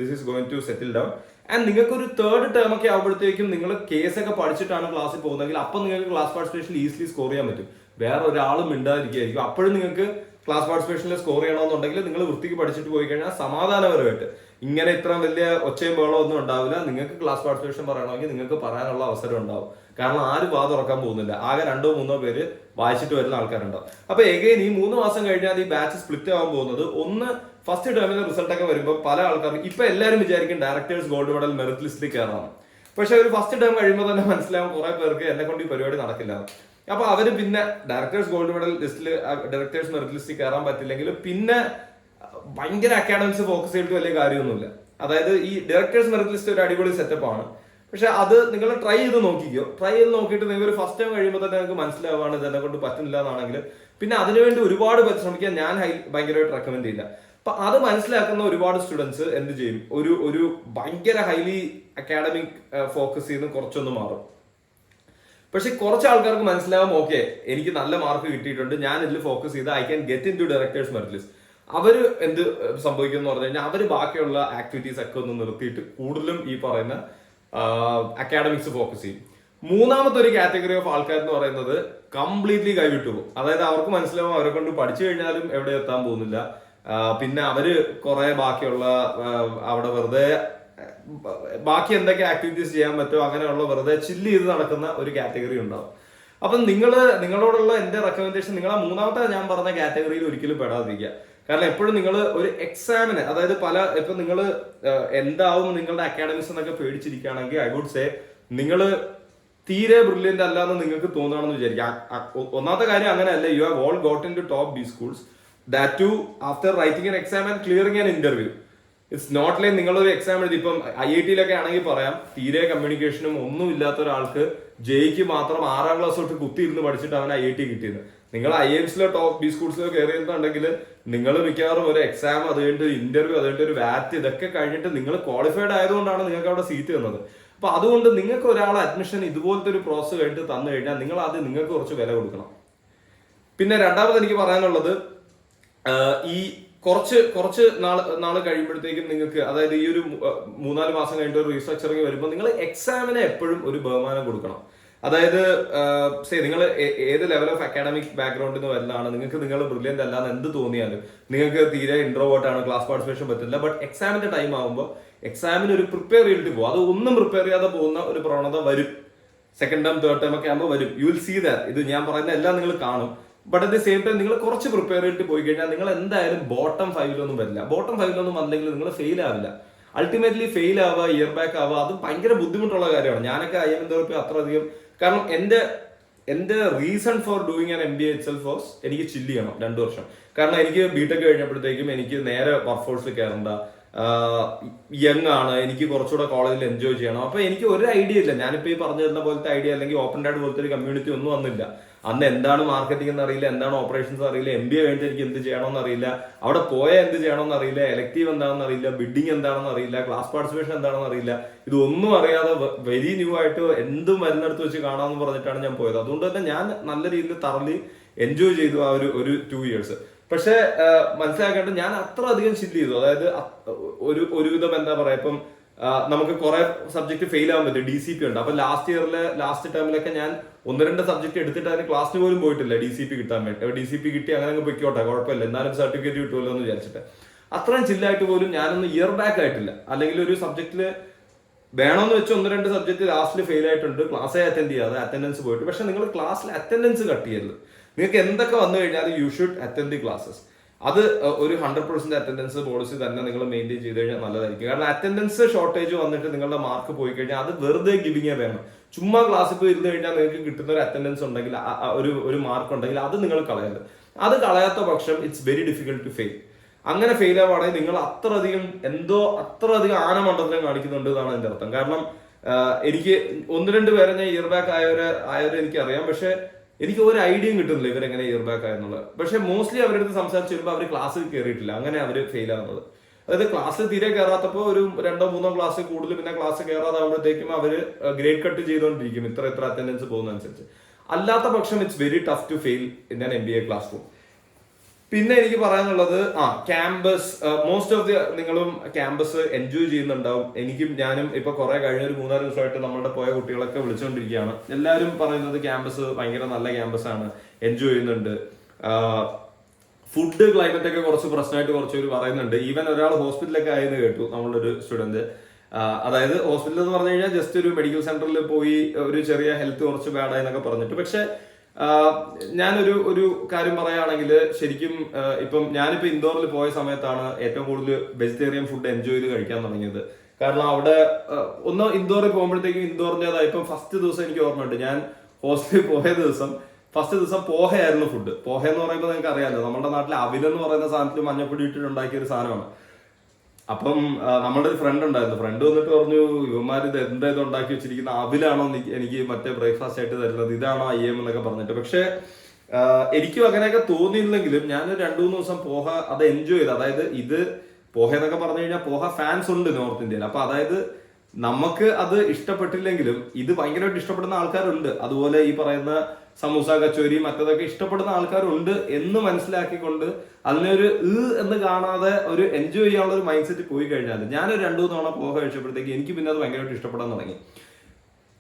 this is going to settle down. And നിങ്ങൾക്ക് ഒരു 3rd ടേം ഒക്കെ ആകുമ്പോഴത്തേക്കും നിങ്ങൾ കേസൊക്കെ പഠിച്ചിട്ടാണ് ക്ലാസ്സിൽ പോകുന്നതെങ്കിൽ അപ്പം നിങ്ങൾക്ക് ക്ലാസ് പാർട്ടിസിപ്പേഷനിൽ ഈസിലി സ്കോർ ചെയ്യാൻ പറ്റും. വേറെ ഒരാളും മിണ്ടാതിരിക്കുകയായിരിക്കും. അപ്പോഴും നിങ്ങൾക്ക് ക്ലാസ് പാർട്ടിസിപ്പേഷനിൽ സ്കോർ ചെയ്യണമെന്നുണ്ടെങ്കിൽ നിങ്ങൾ വൃത്തിക്ക് പഠിച്ചിട്ട് പോയി കഴിഞ്ഞാൽ സമാധാനപരമായിട്ട് ഇങ്ങനെ ഇത്ര വലിയ ഒച്ചയും ബഹളവും ഒന്നും ഉണ്ടാവില്ല. നിങ്ങൾക്ക് ക്ലാസ് പാർട്ടിസിപ്പേഷൻ പറയണമെങ്കിൽ നിങ്ങൾക്ക് പറയാനുള്ള അവസരം ഉണ്ടാവും. കാരണം ആരും വാ തുറക്കാൻ പോകുന്നില്ല. ആകെ 2-3 പേര് വായിച്ചിട്ട് വരുന്ന ആൾക്കാരുണ്ടാവും. അപ്പൊ എഗെയിൻ ഈ 3 മാസം കഴിഞ്ഞാൽ ഈ ബാച്ച് സ്പ്ലിറ്റ് ആവാൻ പോകുന്നത്, ഒന്ന് ഫസ്റ്റ് ടേമിലെ റിസൾട്ട് ഒക്കെ വരുമ്പോൾ പല ആൾക്കാർക്കും ഇപ്പൊ എല്ലാവരും വിചാരിക്കും ഡയറക്ടേഴ്സ് ഗോൾഡ് മെഡൽ മെറിറ്റ് ലിസ്റ്റിൽ കയറാണ്. പക്ഷെ ഒരു ഫസ്റ്റ് ടേം കഴിയുമ്പോൾ തന്നെ മനസ്സിലാവും കുറെ പേർക്ക് എന്നെ കൊണ്ട് ഈ പരിപാടി നടക്കില്ല. അപ്പൊ അവര് പിന്നെ ഡയറക്ടേഴ്സ് ഗോൾഡ് മെഡൽ ലിസ്റ്റിൽ ഡയറക്ടേഴ്സ് മെറിറ്റ് ലിസ്റ്റിൽ കയറാൻ പറ്റില്ലെങ്കിൽ പിന്നെ ഭയങ്കര അക്കാഡമിക്സ് ഫോക്കസ് ചെയ്തിട്ട് വലിയ കാര്യമൊന്നുമില്ല. അതായത് ഈ ഡയറക്ടേഴ്സ് മെറിറ്റ് ലിസ്റ്റ് ഒരു അടിപൊളി സെറ്റപ്പ് ആണ്. പക്ഷെ അത് നിങ്ങൾ ട്രൈ ചെയ്ത് നോക്കിക്കോ. ട്രൈ ചെയ്ത് നോക്കിയിട്ട് നിങ്ങൾ ഒരു ഫസ്റ്റ് ടൈം കഴിയുമ്പോൾ തന്നെ നിങ്ങൾക്ക് മനസ്സിലാവാണ് ഇതെന്നെ കൊണ്ട് പറ്റുന്നില്ല എന്നാണെങ്കിൽ പിന്നെ അതിനുവേണ്ടി ഒരുപാട് പരിശ്രമിക്കാൻ ഞാൻ ഭയങ്കരമായിട്ട് റെക്കമെൻഡ് ചെയ്യില്ല. അപ്പൊ അത് മനസ്സിലാക്കുന്ന ഒരുപാട് സ്റ്റുഡൻസ് എന്ത് ചെയ്യും, ഒരു ഭയങ്കര ഹൈലി അക്കാഡമിക് ഫോക്കസ് ചെയ്ത് കുറച്ചൊന്ന് മാറും. പക്ഷെ കുറച്ച് ആൾക്കാർക്ക് മനസ്സിലാവും ഓക്കെ എനിക്ക് നല്ല മാർക്ക് കിട്ടിയിട്ടുണ്ട്, ഞാൻ ഇതിൽ ഫോക്കസ് ചെയ്ത് I can get in to directors merit list. അവര് എന്ത് സംഭവിക്കും എന്ന് പറഞ്ഞു കഴിഞ്ഞാൽ അവര് ബാക്കിയുള്ള ആക്ടിവിറ്റീസ് ഒക്കെ ഒന്ന് നിർത്തിയിട്ട് കൂടുതലും ഈ പറയുന്ന അക്കാഡമിക്സ് ഫോക്കസ് ചെയ്യും. മൂന്നാമത്തെ ഒരു കാറ്റഗറി ഓഫ് ആൾക്കാർ എന്ന് പറയുന്നത് കംപ്ലീറ്റ്ലി കൈവിട്ടു പോകും. അതായത് അവർക്ക് മനസ്സിലാവും അവരെ കൊണ്ട് പഠിച്ചു കഴിഞ്ഞാലും എവിടെ എത്താൻ പോകുന്നില്ല. പിന്നെ അവര് കുറെ ബാക്കിയുള്ള അവിടെ വെറുതെ ബാക്കി എന്തൊക്കെ ആക്ടിവിറ്റീസ് ചെയ്യാൻ പറ്റുമോ അങ്ങനെയുള്ള വെറുതെ ചില്ല് ചെയ്ത് നടക്കുന്ന ഒരു കാറ്റഗറി ഉണ്ടാവും. അപ്പം നിങ്ങളോടുള്ള എന്റെ റെക്കമെൻഡേഷൻ നിങ്ങൾ ആ മൂന്നാമത്തെ ഞാൻ പറഞ്ഞ കാറ്റഗറിയിൽ ഒരിക്കലും പെടാതിരിക്കുക. കാരണം എപ്പോഴും നിങ്ങൾ ഒരു എക്സാമിന്, അതായത് ഇപ്പൊ നിങ്ങൾ എന്താവും നിങ്ങളുടെ അക്കാഡമിക്സ് എന്നൊക്കെ പേടിച്ചിരിക്കുകയാണെങ്കിൽ ഐ വുഡ് സേ നിങ്ങൾ തീരെ ബ്രില്യന്റ് അല്ല എന്ന് നിങ്ങൾക്ക് തോന്നുകയാണെന്ന് വിചാരിക്കാം. ഒന്നാമത്തെ കാര്യം അങ്ങനെയല്ല. You have all got into top B schools, that too after writing an exam and clearing an interview. It's not like നിങ്ങളൊരു എക്സാം എഴുതി ഇപ്പം IIT-ലൊക്കെ ആണെങ്കിൽ പറയാം തീരെ കമ്മ്യൂണിക്കേഷനും ഒന്നും ഇല്ലാത്ത ഒരാൾക്ക് ജെയ്ക്ക് മാത്രം 6ാം ക്ലാസ് തൊട്ട് കുത്തിയിരുന്ന് പഠിച്ചിട്ട് അവൻ IIT കിട്ടിയത്. നിങ്ങൾ IIMSലോ ടോപ്പ് ബി സ്കൂൾസിലോ കയറിയിട്ടുണ്ടെങ്കിൽ നിങ്ങൾ മിക്കവാറും ഒരു എക്സാം, അത് കഴിഞ്ഞിട്ട് ഇന്റർവ്യൂ, അത് കഴിഞ്ഞിട്ട് ഒരു വാറ്റ്, ഇതൊക്കെ കഴിഞ്ഞിട്ട് നിങ്ങൾ ക്വാളിഫൈഡ് ആയതുകൊണ്ടാണ് നിങ്ങൾക്ക് അവിടെ സീറ്റ് തന്നത്. അപ്പൊ അതുകൊണ്ട് നിങ്ങൾക്ക് ഒരാളെ അഡ്മിഷൻ ഇതുപോലത്തെ ഒരു പ്രോസസ് കഴിഞ്ഞിട്ട് തന്നു കഴിഞ്ഞാൽ നിങ്ങൾ അത് നിങ്ങൾക്ക് കുറച്ച് വില കൊടുക്കണം. പിന്നെ രണ്ടാമത് എനിക്ക് പറയാനുള്ളത്, ഈ കുറച്ച് നാള് കഴിയുമ്പോഴത്തേക്കും നിങ്ങൾക്ക്, അതായത് ഈ ഒരു 3-4 മാസം കഴിഞ്ഞിട്ട് ഒരു റീസ്ട്രക്ചറിങ് വരുമ്പോൾ നിങ്ങൾ എക്സാമിന് എപ്പോഴും ഒരു ബഹുമാനം കൊടുക്കണം. അതായത് നിങ്ങൾ ഏത് ലെവൽ ഓഫ് അക്കാഡമിക് ബാക്ക്ഗ്രൗണ്ടിൽ നിന്ന് വരുന്നതാണ്, നിങ്ങൾ ബ്രില്യൻ്റ് അല്ലാന്ന് എന്ത് തോന്നിയാലും, നിങ്ങൾക്ക് തീരെ ഇൻട്രോവേർട്ട് ആണ്, ക്ലാസ് പാർട്ടിസിപ്പേഷൻ പറ്റില്ല, ബട്ട് എക്സാമിന്റെ ടൈം ആകുമ്പോൾ എക്സാമിന് ഒരു പ്രിപ്പയർ ചെയ്തിട്ട് പോകും. അത് ഒന്നും പ്രിപ്പയർ ചെയ്യാതെ പോകുന്ന ഒരു പ്രവണത വരും. സെക്കൻഡ് ടൈം തേർഡ് ടൈം ഒക്കെ ആകുമ്പോൾ വരും. You will see that. ഇത് ഞാൻ പറയുന്ന എല്ലാം നിങ്ങൾ കാണും. But at the same time നിങ്ങൾ കുറച്ച് പ്രിപ്പയർ ചെയ്തിട്ട് പോയി കഴിഞ്ഞാൽ നിങ്ങൾ എന്തായാലും ബോട്ടം 5-ലൊന്നും വരില്ല. ബോട്ടം 5-ലൊന്നും വന്നെങ്കിൽ നിങ്ങൾ ഫെയിൽ ആവില്ല. അൾട്ടിമേറ്റ്ലി ഫെയിൽ ആവുക, ഇയർ ബാക്ക് ആവുക, അത് ഭയങ്കര ബുദ്ധിമുട്ടുള്ള കാര്യമാണ്. ഞാനൊക്കെ IIM എന്തോരം അത്രയധികം, കാരണം എന്റെ reason for doing an MBA itself was എനിക്ക് ചില്ല് ചെയ്യണം 2 വർഷം. കാരണം എനിക്ക് ബിടെക് കഴിഞ്ഞപ്പോഴത്തേക്കും എനിക്ക് നേരെ വർക്ക് ഫോഴ്സിൽ കയറണ്ട, യങ് ആണ്, എനിക്ക് കുറച്ചുകൂടെ കോളേജിൽ എൻജോയ് ചെയ്യണം. അപ്പൊ എനിക്ക് ഒരു ഐഡിയ ഇല്ല. ഞാനിപ്പോ ഈ പറഞ്ഞു തരുന്ന പോലത്തെ ഐഡിയ അല്ലെങ്കിൽ ഓപ്പൺ ഡാഡ് പോലത്തെ ഒരു കമ്മ്യൂണിറ്റി ഒന്നും വന്നില്ല. അന്ന് എന്താണ് മാർക്കറ്റിംഗ് എന്ന് അറിയില്ല, എന്താണ് ഓപ്പറേഷൻസ് അറിയില്ല, MBA കഴിഞ്ഞിട്ട് എനിക്ക് എന്ത് ചെയ്യണമെന്ന് അറിയില്ല, അവിടെ പോയാൽ എന്ത് ചെയ്യണമെന്ന് അറിയില്ല, എലക്റ്റീവ് എന്താണെന്ന് അറിയില്ല, ബിഡിങ് എന്താണെന്ന് അറിയില്ല, ക്ലാസ് പാർട്ടിസിപ്പേഷൻ എന്താണെന്ന് അറിയില്ല. ഇതൊന്നും അറിയാതെ വെരി ന്യൂ ആയിട്ട് എന്തും വരുന്നിടത്ത് വെച്ച് കാണാമെന്ന് പറഞ്ഞിട്ടാണ് ഞാൻ പോയത്. അതുകൊണ്ട് തന്നെ ഞാൻ നല്ല രീതിയിൽ തറലി എൻജോയ് ചെയ്തു ആ ഒരു 2 years. പക്ഷെ മനസ്സിലാക്കേണ്ടത്, ഞാൻ അത്ര അധികം ചില്ല് ചെയ്തു. അതായത് ഒരുവിധം എന്താ പറയാ, ഇപ്പം നമുക്ക് കുറെ സബ്ജക്ട് ഫെയിൽ ആവാൻ പറ്റും. DCP ഉണ്ട്. അപ്പൊ ലാസ്റ്റ് ടൈമിലൊക്കെ ഞാൻ 1-2 സബ്ജക്ട് എടുത്തിട്ട് അതിന് ക്ലാസ്സിന് പോലും പോയിട്ടില്ല DCP കിട്ടാൻ വേണ്ടി. DCP കിട്ടി അങ്ങനെ അങ്ങ് പൊയ്ക്കോട്ടെ, കുഴപ്പമില്ല, എന്നാലും സർട്ടിഫിക്കറ്റ് കിട്ടുമല്ലോ എന്ന് വിചാരിച്ചിട്ട് അത്രയും ചില്ലായിട്ട് പോലും ഞാനൊന്ന് ഇയർ ബാക്ക് ആയിട്ടില്ല. അല്ലെങ്കിൽ ഒരു സബ്ജക്റ്റില് വേണമെന്ന് വെച്ച് 1-2 സബ്ജക്ട് ലാസ്റ്റിൽ ഫെയിൽ ആയിട്ടുണ്ട്, ക്ലാസ്സേ അറ്റൻഡ് ചെയ്യാതെ, അറ്റൻഡൻസ് പോയിട്ട്. പക്ഷെ നിങ്ങൾ ക്ലാസ്സിൽ അറ്റൻഡൻസ് കട്ട് ചെയ്യരുത്. നിങ്ങൾക്ക് എന്തൊക്കെ വന്നു കഴിഞ്ഞാൽ you should attend the classes. അത് ഒരു 100% അറ്റൻഡൻസ് പോളിസി തന്നെ നിങ്ങൾ മെയിൻറ്റെയിൻ ചെയ്ത് കഴിഞ്ഞാൽ നല്ലതായിരിക്കും. കാരണം അറ്റൻഡൻസ് ഷോർട്ടേജ് വന്നിട്ട് നിങ്ങളുടെ മാർക്ക് പോയി കഴിഞ്ഞാൽ അത് വെറുതെ ഗിവിങ്ങേ വേണം. ചുമ്മാ ക്ലാസ്സിൽ പോയി ഇരുന്ന് കഴിഞ്ഞാൽ നിങ്ങൾക്ക് കിട്ടുന്ന ഒരു അറ്റൻഡൻസ് ഉണ്ടെങ്കിൽ, ഒരു മാർക്ക് ഉണ്ടെങ്കിൽ അത് നിങ്ങൾ കളയരുത്. അത് കളയാത്ത പക്ഷം it's very difficult to fail. അങ്ങനെ ഫെയിൽ ആവുകയാണെങ്കിൽ നിങ്ങൾ അത്രയധികം ആനമണ്ഡലം കാണിക്കുന്നുണ്ട് എന്നാണ് അതിന്റെ അർത്ഥം. കാരണം എനിക്ക് 1-2 പേരെ ഞാൻ ഇയർ ബാക്ക് ആയവരെ എനിക്ക് അറിയാം. പക്ഷെ എനിക്ക് ഒരു ഐഡിയയും കിട്ടുന്നില്ല ഇവരെങ്ങനെ ഇയർ ബാക്ക് ആയെന്നുള്ളത്. പക്ഷെ മോസ്റ്റ്ലി അവരുടെ അടുത്ത് സംസാരിച്ച് വരുമ്പോൾ അവർ ക്ലാസ്സിൽ കയറിയിട്ടില്ല, അങ്ങനെ അവർ ഫെയിൽ ആവുന്നത്. അതായത് ക്ലാസ്സിൽ തീരെ കയറാത്തപ്പോൾ ഒരു 2-3 ക്ലാസ് കൂടുതൽ, പിന്നെ ക്ലാസ് കയറാതാകുമ്പോഴത്തേക്കും അവര് ഗ്രേഡ് കട്ട് ചെയ്തുകൊണ്ടിരിക്കും ഇത്ര അറ്റൻഡൻസ് പോകുന്നതനുസരിച്ച്. അല്ലാത്ത പക്ഷം it's very tough to fail in an MBA class room. പിന്നെ എനിക്ക് പറയാനുള്ളത്, ക്യാമ്പസ്, മോസ്റ്റ് ഓഫ് ദി നിങ്ങളും ക്യാമ്പസ് എൻജോയ് ചെയ്യുന്നുണ്ടാവും. ഞാനും ഇപ്പൊ കുറെ കഴിഞ്ഞ ഒരു 3-4 ദിവസമായിട്ട് നമ്മളുടെ പോയ കുട്ടികളൊക്കെ വിളിച്ചുകൊണ്ടിരിക്കുകയാണ്. എല്ലാവരും പറയുന്നത് ക്യാമ്പസ് ഭയങ്കര നല്ല ക്യാമ്പസ് ആണ്, എൻജോയ് ചെയ്യുന്നുണ്ട്. ഫുഡ് ക്ലൈമറ്റ് ഒക്കെ കുറച്ച് പ്രശ്നമായിട്ട് കുറച്ചൊരു പറയുന്നുണ്ട്. ഈവൻ ഒരാൾ ഹോസ്പിറ്റലൊക്കെ ആയെന്ന് കേട്ടു, നമ്മളൊരു സ്റ്റുഡന്റ്. അതായത് ഹോസ്പിറ്റൽ എന്ന് പറഞ്ഞു കഴിഞ്ഞാൽ ജസ്റ്റ് ഒരു മെഡിക്കൽ സെന്ററിൽ പോയി ഒരു ചെറിയ ഹെൽത്ത് കുറച്ച് ബാഡായി എന്നൊക്കെ പറഞ്ഞിട്ട്. പക്ഷെ ഞാനൊരു കാര്യം പറയുകയാണെങ്കിൽ, ശരിക്കും ഇപ്പം ഞാനിപ്പോ ഇൻഡോറിൽ പോയ സമയത്താണ് ഏറ്റവും കൂടുതൽ വെജിറ്റേറിയൻ ഫുഡ് എൻജോയ് ചെയ്ത് കഴിക്കാൻ തുടങ്ങിയത്. കാരണം അവിടെ ഇൻഡോറിൽ പോകുമ്പോഴത്തേക്കും ഇൻഡോറിൻ്റെതായ ഇപ്പം ഫസ്റ്റ് ദിവസം എനിക്ക് ഓർമ്മയുണ്ട്, ഞാൻ ഹോസ്റ്റലിൽ പോയ ഫസ്റ്റ് ദിവസം പോഹയായിരുന്നു ഫുഡ്. പോഹ എന്ന് പറയുമ്പോൾ നിങ്ങൾക്ക് അറിയാമല്ലോ, നമ്മുടെ നാട്ടിലെ അവിലെന്ന് പറയുന്ന സാധനത്തിൽ മഞ്ഞപ്പൊടി ഇട്ടിട്ട് ഉണ്ടാക്കിയ ഒരു സാധനമാണ്. അപ്പം നമ്മുടെ ഒരു ഫ്രണ്ട് ഉണ്ടായിരുന്നു. ഫ്രണ്ട് വന്നിട്ട് പറഞ്ഞു, ഇവന്മാർ ഇത് എന്താ ഇത് ഉണ്ടാക്കി വെച്ചിരിക്കുന്ന, അവിലാണോ എനിക്ക് മറ്റേ ബ്രേക്ക്ഫാസ്റ്റ് ആയിട്ട് തരുന്നത്, ഇതാണോ IIM എന്നൊക്കെ പറഞ്ഞിട്ട്. പക്ഷെ എനിക്കും അങ്ങനെയൊക്കെ തോന്നിയില്ലെങ്കിലും ഞാൻ 2-3 ദിവസം പോഹ അത് എൻജോയ് ചെയ്ത്. അതായത് ഇത് പോഹ എന്നൊക്കെ പറഞ്ഞു കഴിഞ്ഞാൽ പോഹ ഫാൻസ് ഉണ്ട് നോർത്ത് ഇന്ത്യയിൽ. അപ്പൊ അതായത് നമുക്ക് അത് ഇഷ്ടപ്പെട്ടില്ലെങ്കിലും ഇത് ഭയങ്കരമായിട്ട് ഇഷ്ടപ്പെടുന്ന ആൾക്കാരുണ്ട്. അതുപോലെ ഈ പറയുന്ന സമൂസ, കച്ചോരി, മറ്റതൊക്കെ ഇഷ്ടപ്പെടുന്ന ആൾക്കാരുണ്ട് എന്ന് മനസ്സിലാക്കിക്കൊണ്ട് അതിനൊരു എന്ന് കാണാതെ ഒരു എൻജോയ് ചെയ്യാനുള്ള ഒരു മൈൻഡ് സെറ്റ് പോയി കഴിഞ്ഞാൽ, ഞാനൊരു 2-3 തവണ പോഹ കഴിച്ചപ്പോഴത്തേക്ക് എനിക്ക് പിന്നെ അത് ഭയങ്കരമായിട്ട് ഇഷ്ടപ്പെടാൻ തുടങ്ങി.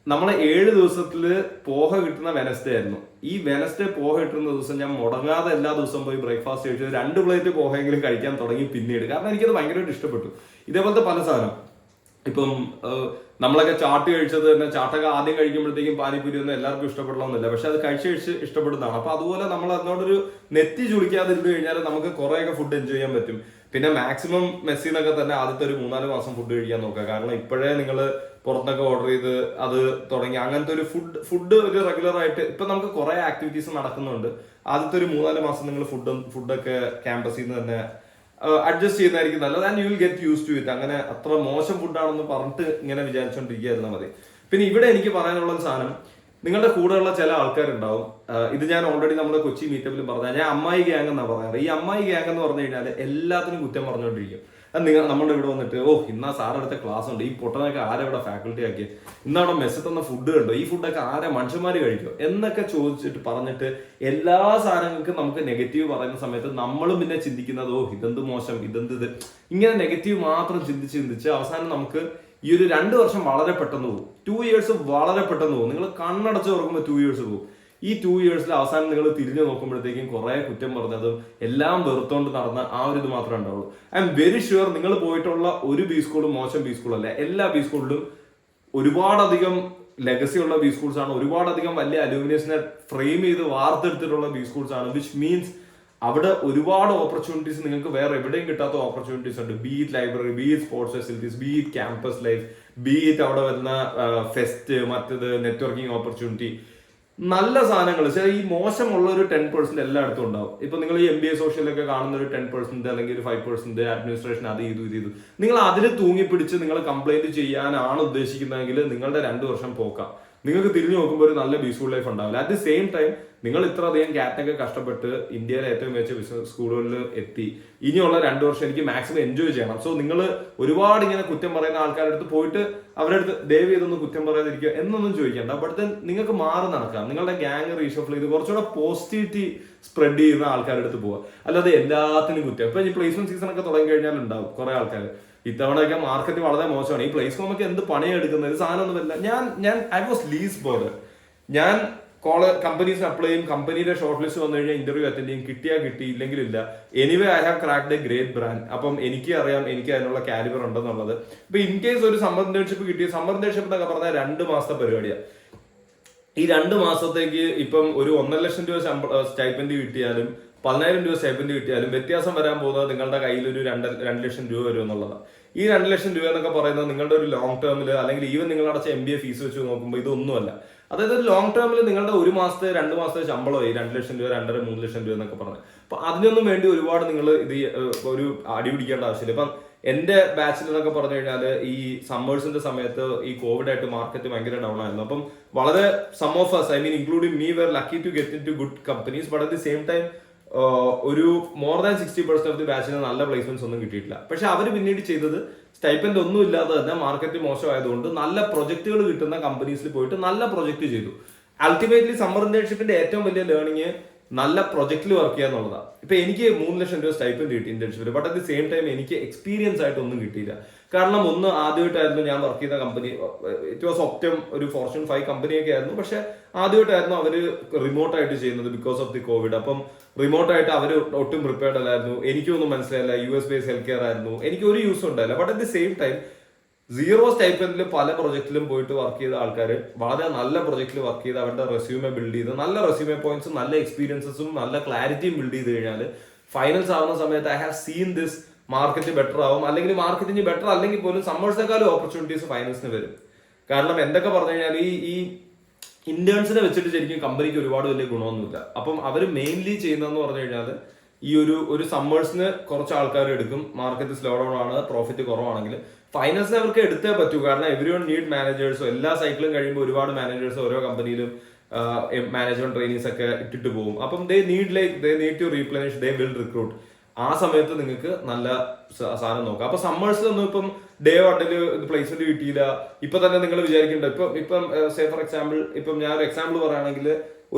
നമ്മളെ 7 ദിവസത്തില് പോഹ കിട്ടുന്ന വെനസ്ഡേ ആയിരുന്നു. ഈ വെനസ്ഡേ പോഹ കിട്ടുന്ന ദിവസം ഞാൻ മുടങ്ങാതെ എല്ലാ ദിവസവും പോയി ബ്രേക്ക്ഫാസ്റ്റ് കഴിച്ചത് 2 പ്ലേറ്റ് പോഹയെങ്കിലും കഴിക്കാൻ തുടങ്ങി പിന്നീട്. കാരണം എനിക്കത് ഭയങ്കരമായിട്ട് ഇഷ്ടപ്പെട്ടു. ഇതേപോലത്തെ പല സാധനം, ഇപ്പം നമ്മളൊക്കെ ചാട്ട് കഴിച്ചത് തന്നെ, ചാട്ടൊക്കെ ആദ്യം കഴിക്കുമ്പോഴത്തേക്കും പാനിപ്പൂരി ഒന്നും എല്ലാവർക്കും ഇഷ്ടപ്പെടണമെന്നില്ല, പക്ഷെ അത് കഴിച്ച് ഇഷ്ടപ്പെടുന്നതാണ്. അപ്പൊ അതുപോലെ നമ്മൾ അതിനോടൊരു നെറ്റി ചുളിക്കാതിരുന്ന് കഴിഞ്ഞാൽ നമുക്ക് കുറേയൊക്കെ ഫുഡ് എൻജോയ് ചെയ്യാൻ പറ്റും. പിന്നെ മാക്സിമം മെസ്സിന്നൊക്കെ തന്നെ ആദ്യത്തെ ഒരു 3-4 മാസം ഫുഡ് കഴിക്കാൻ നോക്കുക. കാരണം ഇപ്പോഴേ നിങ്ങൾ പുറത്തൊക്കെ ഓർഡർ ചെയ്ത് അത് തുടങ്ങി അങ്ങനത്തെ ഒരു ഫുഡ് ഒരു റെഗുലർ ആയിട്ട് ഇപ്പൊ നമുക്ക് കുറെ ആക്ടിവിറ്റീസ് നടക്കുന്നുണ്ട്. ആദ്യത്തെ ഒരു 3-4 മാസം നിങ്ങൾ ഫുഡൊക്കെ ക്യാമ്പസിൽ നിന്ന് തന്നെ അഡ്ജസ്റ്റ് ചെയ്യുന്നതായിരിക്കും നല്ലത്. And you will get use to it. അങ്ങനെ അത്ര മോശം ഫുഡാണെന്ന് പറഞ്ഞിട്ട് ഇങ്ങനെ വിചാരിച്ചോണ്ടിരിക്കുകയായിരുന്നാൽ മതി. പിന്നെ ഇവിടെ എനിക്ക് പറയാനുള്ള സാധനം, നിങ്ങളുടെ കൂടെയുള്ള ചില ആൾക്കാരുണ്ടാവും. ഇത് ഞാൻ ഓൾറെഡി നമ്മുടെ കൊച്ചി മീറ്റപ്പിൽ പറഞ്ഞ, ഞാൻ അമ്മായി ഗ്യാങ് എന്നാണ് പറയാറ്. ഈ അമ്മായി ഗ്യാങ് എന്ന് പറഞ്ഞു കഴിഞ്ഞാൽ എല്ലാത്തിനും കുറ്റം പറഞ്ഞുകൊണ്ടിരിക്കും. നിങ്ങൾ നമ്മുടെ ഇവിടെ വന്നിട്ട് ഇന്നാ സാറെടുത്ത ക്ലാസ് ഉണ്ട്, ഈ പൊട്ടനൊക്കെ ആരെവിടെ ഫാക്കൽറ്റി ആക്കിയത്, ഇന്നവിടെ മെസ്സിൽ തന്ന ഫുഡ് കണ്ടോ, ഈ ഫുഡൊക്കെ ആരെ മനുഷ്യന്മാർ കഴിക്കും എന്നൊക്കെ ചോദിച്ചിട്ട് പറഞ്ഞിട്ട് എല്ലാ സാധനങ്ങൾക്കും നമുക്ക് നെഗറ്റീവ് പറയുന്ന സമയത്ത് നമ്മളും പിന്നെ ചിന്തിക്കുന്നത് ഇതെന്ത് മോശം, ഇത് ഇങ്ങനെ നെഗറ്റീവ് മാത്രം ചിന്തിച്ച് അവസാനം നമുക്ക് ഈ ഒരു 2 വർഷം വളരെ പെട്ടെന്ന് പോകും. 2 years വളരെ പെട്ടെന്ന് പോകും. നിങ്ങൾ കണ്ണടച്ച് തുറക്കുമ്പോൾ 2 years പോകും. ഈ 2 yearsൽ അവസാനം നിങ്ങൾ തിരിഞ്ഞു നോക്കുമ്പോഴത്തേക്കും കുറെ കുറ്റം പറഞ്ഞതും എല്ലാം വെറുത്തോണ്ട് നടന്ന ആ ഒരു ഇത് മാത്രമേ ഉണ്ടാവുള്ളൂ. ഐ എം വെരി ഷുവർ നിങ്ങൾ പോയിട്ടുള്ള ഒരു ബി സ്കൂളും മോശം ബി സ്കൂളല്ല. എല്ലാ ബി സ്കൂളിലും ഒരുപാടധികം ലെഗസി ഉള്ള ബി സ്കൂൾസ് ആണ്, ഒരുപാടധികം വലിയ അലൂമിനിയസിനെ ഫ്രെയിം ചെയ്ത് വാർത്തെടുത്തിട്ടുള്ള ബി സ്കൂൾസ് ആണ്. വിച്ച് മീൻസ് അവിടെ ഒരുപാട് ഓപ്പർച്യൂണിറ്റീസ് നിങ്ങൾക്ക് വേറെ എവിടെയും കിട്ടാത്ത ഓപ്പർച്യൂണിറ്റീസ് ഉണ്ട്. B it library, B it sports facilities, B it campus life, B it അവിടെ വരുന്ന ഫെസ്റ്റ്, മറ്റത് നെറ്റ്വർക്കിംഗ് ഓപ്പർച്യൂണിറ്റി, നല്ല സാധനങ്ങൾ. ഈ മോശമുള്ള ഒരു 10% എല്ലായിടത്തും ഉണ്ടാവും. ഇപ്പൊ നിങ്ങൾ ഈ MBA സോഷ്യലൊക്കെ കാണുന്ന ഒരു 10% അല്ലെങ്കിൽ ഒരു 5% അഡ്മിനിസ്ട്രേഷൻ അത് ചെയ്തു നിങ്ങൾ അതിൽ തൂങ്ങിപ്പിടിച്ച് നിങ്ങൾ കംപ്ലൈന്റ് ചെയ്യാനാണ് ഉദ്ദേശിക്കുന്നതെങ്കിൽ നിങ്ങളുടെ 2 വർഷം പോക്കാം. നിങ്ങൾക്ക് തിരിഞ്ഞു നോക്കുമ്പോൾ ഒരു നല്ല ബി സ്കൂൾ ലൈഫ് ഉണ്ടാവില്ല. അറ്റ് ദി സെയിം ടൈം നിങ്ങൾ ഇത്ര അധികം ക്യാറ്റൊക്കെ കഷ്ടപ്പെട്ട് ഇന്ത്യയിലെ ഏറ്റവും മികച്ച ബിസിനസ് സ്കൂളുകളിൽ എത്തി. ഇനിയുള്ള 2 വർഷം എനിക്ക് മാക്സിമം എൻജോയ് ചെയ്യണം. സോ നിങ്ങൾ ഒരുപാട് ഇങ്ങനെ കുറ്റം പറയുന്ന ആൾക്കാരുടെ അടുത്ത് പോയിട്ട് അവരുടെ അടുത്ത് ദയവ് ചെയ്തൊന്നും കുറ്റം പറയാതിരിക്കുക എന്നൊന്നും ചോദിക്കേണ്ട. ബട്ട് ദെൻ നിങ്ങൾക്ക് മാറി നടക്കാം. നിങ്ങളുടെ ഗ്യാങ് റീഷഫിൾ ചെയ്ത് കുറച്ചുകൂടെ പോസിറ്റിവിറ്റി സ്പ്രെഡ് ചെയ്യുന്ന ആൾക്കാരുടെ അടുത്ത് പോവുക. അല്ലാതെ എല്ലാത്തിനും കുറ്റം. ഇപ്പൊ ഈ പ്ലേസ്മെന്റ് സീസൺ ഒക്കെ തുടങ്ങി കഴിഞ്ഞാൽ ഉണ്ടാവും കുറെ ആൾക്കാർ ഇത്തവണയൊക്കെ മാർക്കറ്റ് വളരെ മോശമാണ്, ഈ പ്ലേസ് കോമൊക്കെ എന്ത് പണിയെടുക്കുന്നത്, ഒരു സാധനമൊന്നുമില്ല. ഞാൻ ഐ വാസ് ലീസ് ബോർഡ്. ഞാൻ കമ്പനീസിന് അപ്ലൈ ചെയ്യും, കമ്പനിയുടെ ഷോർട്ട് ലിസ്റ്റ് വന്നു കഴിഞ്ഞാൽ ഇന്റർവ്യൂ അറ്റൻഡ് ചെയ്യും, കിട്ടിയാൽ കിട്ടി, ഇല്ലെങ്കിൽ ഇല്ല. Anyway I have cracked A great brand. അപ്പം എനിക്ക് അറിയാം എനിക്ക് അതിനുള്ള കാലിബർ ഉണ്ടെന്നുള്ളത്. ഇപ്പൊ ഇൻ കേസ് ഒരു സമ്മർ ഇന്റേൺഷിപ്പ് കിട്ടി, സമ്മർ ഇന്റേൺഷിപ്പ് എന്നൊക്കെ പറഞ്ഞാൽ 2 മാസത്തെ പരിപാടിയാണ്. ഈ 2 മാസത്തേക്ക് ഇപ്പം ഒരു 1.5 ലക്ഷം രൂപ സ്റ്റൈപ്പൻഡ് കിട്ടിയാലും 10,000 രൂപ സ്റ്റൈപ്പൻഡ് കിട്ടിയാലും വ്യത്യാസം വരാൻ പോകുന്നത് നിങ്ങളുടെ കയ്യിൽ ഒരു 2 ലക്ഷം രൂപ വരും എന്നുള്ളതാണ്. ഈ 2 ലക്ഷം രൂപ എന്നൊക്കെ പറയുന്നത് നിങ്ങളുടെ ഒരു ലോങ് ടേമിൽ അല്ലെങ്കിൽ ഈവൻ നിങ്ങൾ അടച്ച MBA ഫീസ് വെച്ച് നോക്കുമ്പോൾ ഇതൊന്നുമല്ല. അതായത് ഒരു ലോങ് ടേമിൽ നിങ്ങളുടെ 1 മാസത്തെ 2 മാസത്തെ ശമ്പളമായി 2 ലക്ഷം രൂപ, 2.5-3 ലക്ഷം രൂപ എന്നൊക്കെ പറഞ്ഞത്. അപ്പൊ അതിനൊന്നും വേണ്ടി ഒരുപാട് നിങ്ങൾ ഇത് ഒരു അടി പിടിക്കേണ്ട ആവശ്യമില്ല. ഇപ്പം എന്റെ ബാച്ചിൽ എന്നൊക്കെ പറഞ്ഞു കഴിഞ്ഞാൽ ഈ സമ്മേഴ്സിന്റെ സമയത്ത് ഈ കോവിഡ് ആയിട്ട് മാർക്കറ്റ് ഭയങ്കര ഡൗൺ ആയിരുന്നു. അപ്പം വളരെ some of us, I mean including me, were lucky to get in to good companies. But at the same time ഒരു മോർ ദാൻ 60% ഓഫ് ദി ബാച്ചിന് നല്ല പ്ലേസ്മെന്റ്സ് ഒന്നും കിട്ടിയിട്ടില്ല. പക്ഷെ അവർ പിന്നീട് ചെയ്തത് സ്റ്റൈപ്പൻഡ് ഒന്നും ഇല്ലാതെ തന്നെ മാർക്കറ്റ് മോശമായതുകൊണ്ട് നല്ല പ്രൊജക്ടുകൾ കിട്ടുന്ന കമ്പനീസിൽ പോയിട്ട് നല്ല പ്രൊജക്ട് ചെയ്തു. അൾട്ടിമേറ്റ്ലി സമ്മർ ഇന്റേൺഷിപ്പിന്റെ ഏറ്റവും വലിയ ലേണിംഗ് നല്ല പ്രൊജക്റ്റിൽ വർക്ക് ചെയ്യുക എന്നുള്ളതാണ്. ഇപ്പൊ എനിക്ക് 3 ലക്ഷം രൂപ സ്റ്റൈപ്പൻഡ് കിട്ടി ഇന്റേൺഷിപ്പിൽ. But at the same time എനിക്ക് എക്സ്പീരിയൻസ് ആയിട്ട് ഒന്നും കിട്ടിയില്ല. കാരണം ഒന്ന്, ആദ്യമായിട്ടായിരുന്നു ഞാൻ വർക്ക് ചെയ്ത കമ്പനി. ഇറ്റ് വാസ് ഒപ്റ്റം, ഒരു ഫോർച്യൂൺ 5 കമ്പനിയൊക്കെ ആയിരുന്നു. പക്ഷെ ആദ്യമായിട്ടായിരുന്നു അവര് റിമോട്ടായിട്ട് ചെയ്യുന്നത് ബിക്കോസ് ഓഫ് ദി കോവിഡ്. അപ്പം റിമോട്ടായിട്ട് അവർ ഒട്ടും പ്രിപ്പയർഡ് അല്ലായിരുന്നു. എനിക്കൊന്നും മനസ്സിലായില്ല. US ബേസ് ഹെൽത്ത് കെയർ ആയിരുന്നു. എനിക്ക് ഒരു യൂസും ഉണ്ടായില്ല. But at the same time 0 സ്റ്റൈപ്പൻഡിൽ പല പ്രൊജക്റ്റിലും പോയിട്ട് വർക്ക് ചെയ്ത ആൾക്കാർ വളരെ നല്ല പ്രൊജക്റ്റിൽ വർക്ക് ചെയ്ത് അവരുടെ റെസ്യൂമെ ബിൽഡ് ചെയ്ത് നല്ല റെസ്യൂമെ പോയിന്റ്സും നല്ല എക്സ്പീരിയൻസസും നല്ല ക്ലാരിറ്റിയും ബിൽഡ് ചെയ്ത് കഴിഞ്ഞാൽ ഫൈനൽസ് ആവുന്ന സമയത്ത് I have seen this market better ആവും. അല്ലെങ്കിൽ മാർക്കറ്റിന് ബെറ്റർ അല്ലെങ്കിൽ പോലും സമ്മേഴ്സിനെക്കാളും ഓപ്പർച്യൂണിറ്റീസ് ഫൈനൽസിന് വരും. കാരണം എന്തൊക്കെ പറഞ്ഞു കഴിഞ്ഞാൽ ഈ ഇന്റേൺസിനെ വെച്ചിട്ട് ശരിക്കും കമ്പനിക്ക് ഒരുപാട് വലിയ ഗുണമൊന്നുമില്ല. അപ്പം അവർ മെയിൻലി ചെയ്യുന്നതെന്ന് പറഞ്ഞു കഴിഞ്ഞാൽ ഈ ഒരു സമ്മേഴ്സിന് കുറച്ച് ആൾക്കാർ എടുക്കും, മാർക്കറ്റ് സ്ലോ ഡൗൺ ആണ്, പ്രോഫിറ്റ് കുറവാണെങ്കിൽ ഫൈനൽസിന് അവർക്ക് എടുത്തേ പറ്റൂ. കാരണം എവരി വൺ നീഡ് മാനേജേഴ്സോ. എല്ലാ സൈക്കിളും കഴിയുമ്പോൾ ഒരുപാട് മാനേജേഴ്സ് ഓരോ കമ്പനിയിലും മാനേജ്മെന്റ് ട്രെയിനീസ് ഒക്കെ ഇട്ടിട്ട് പോകും. അപ്പം they need to replenish, they will recruit. ആ സമയത്ത് നിങ്ങൾക്ക് നല്ല സാധനം നോക്കാം. അപ്പൊ സമ്മേഴ്സിലൊന്നും ഇപ്പം ഡേ 1 പ്ലേസ്മെന്റ് കിട്ടിയില്ല. ഇപ്പൊ തന്നെ നിങ്ങൾ വിചാരിക്കേണ്ട, ഇപ്പം സേ ഫോർ എക്സാമ്പിൾ, ഇപ്പം ഞാൻ ഒരു എക്സാമ്പിൾ പറയുകയാണെങ്കിൽ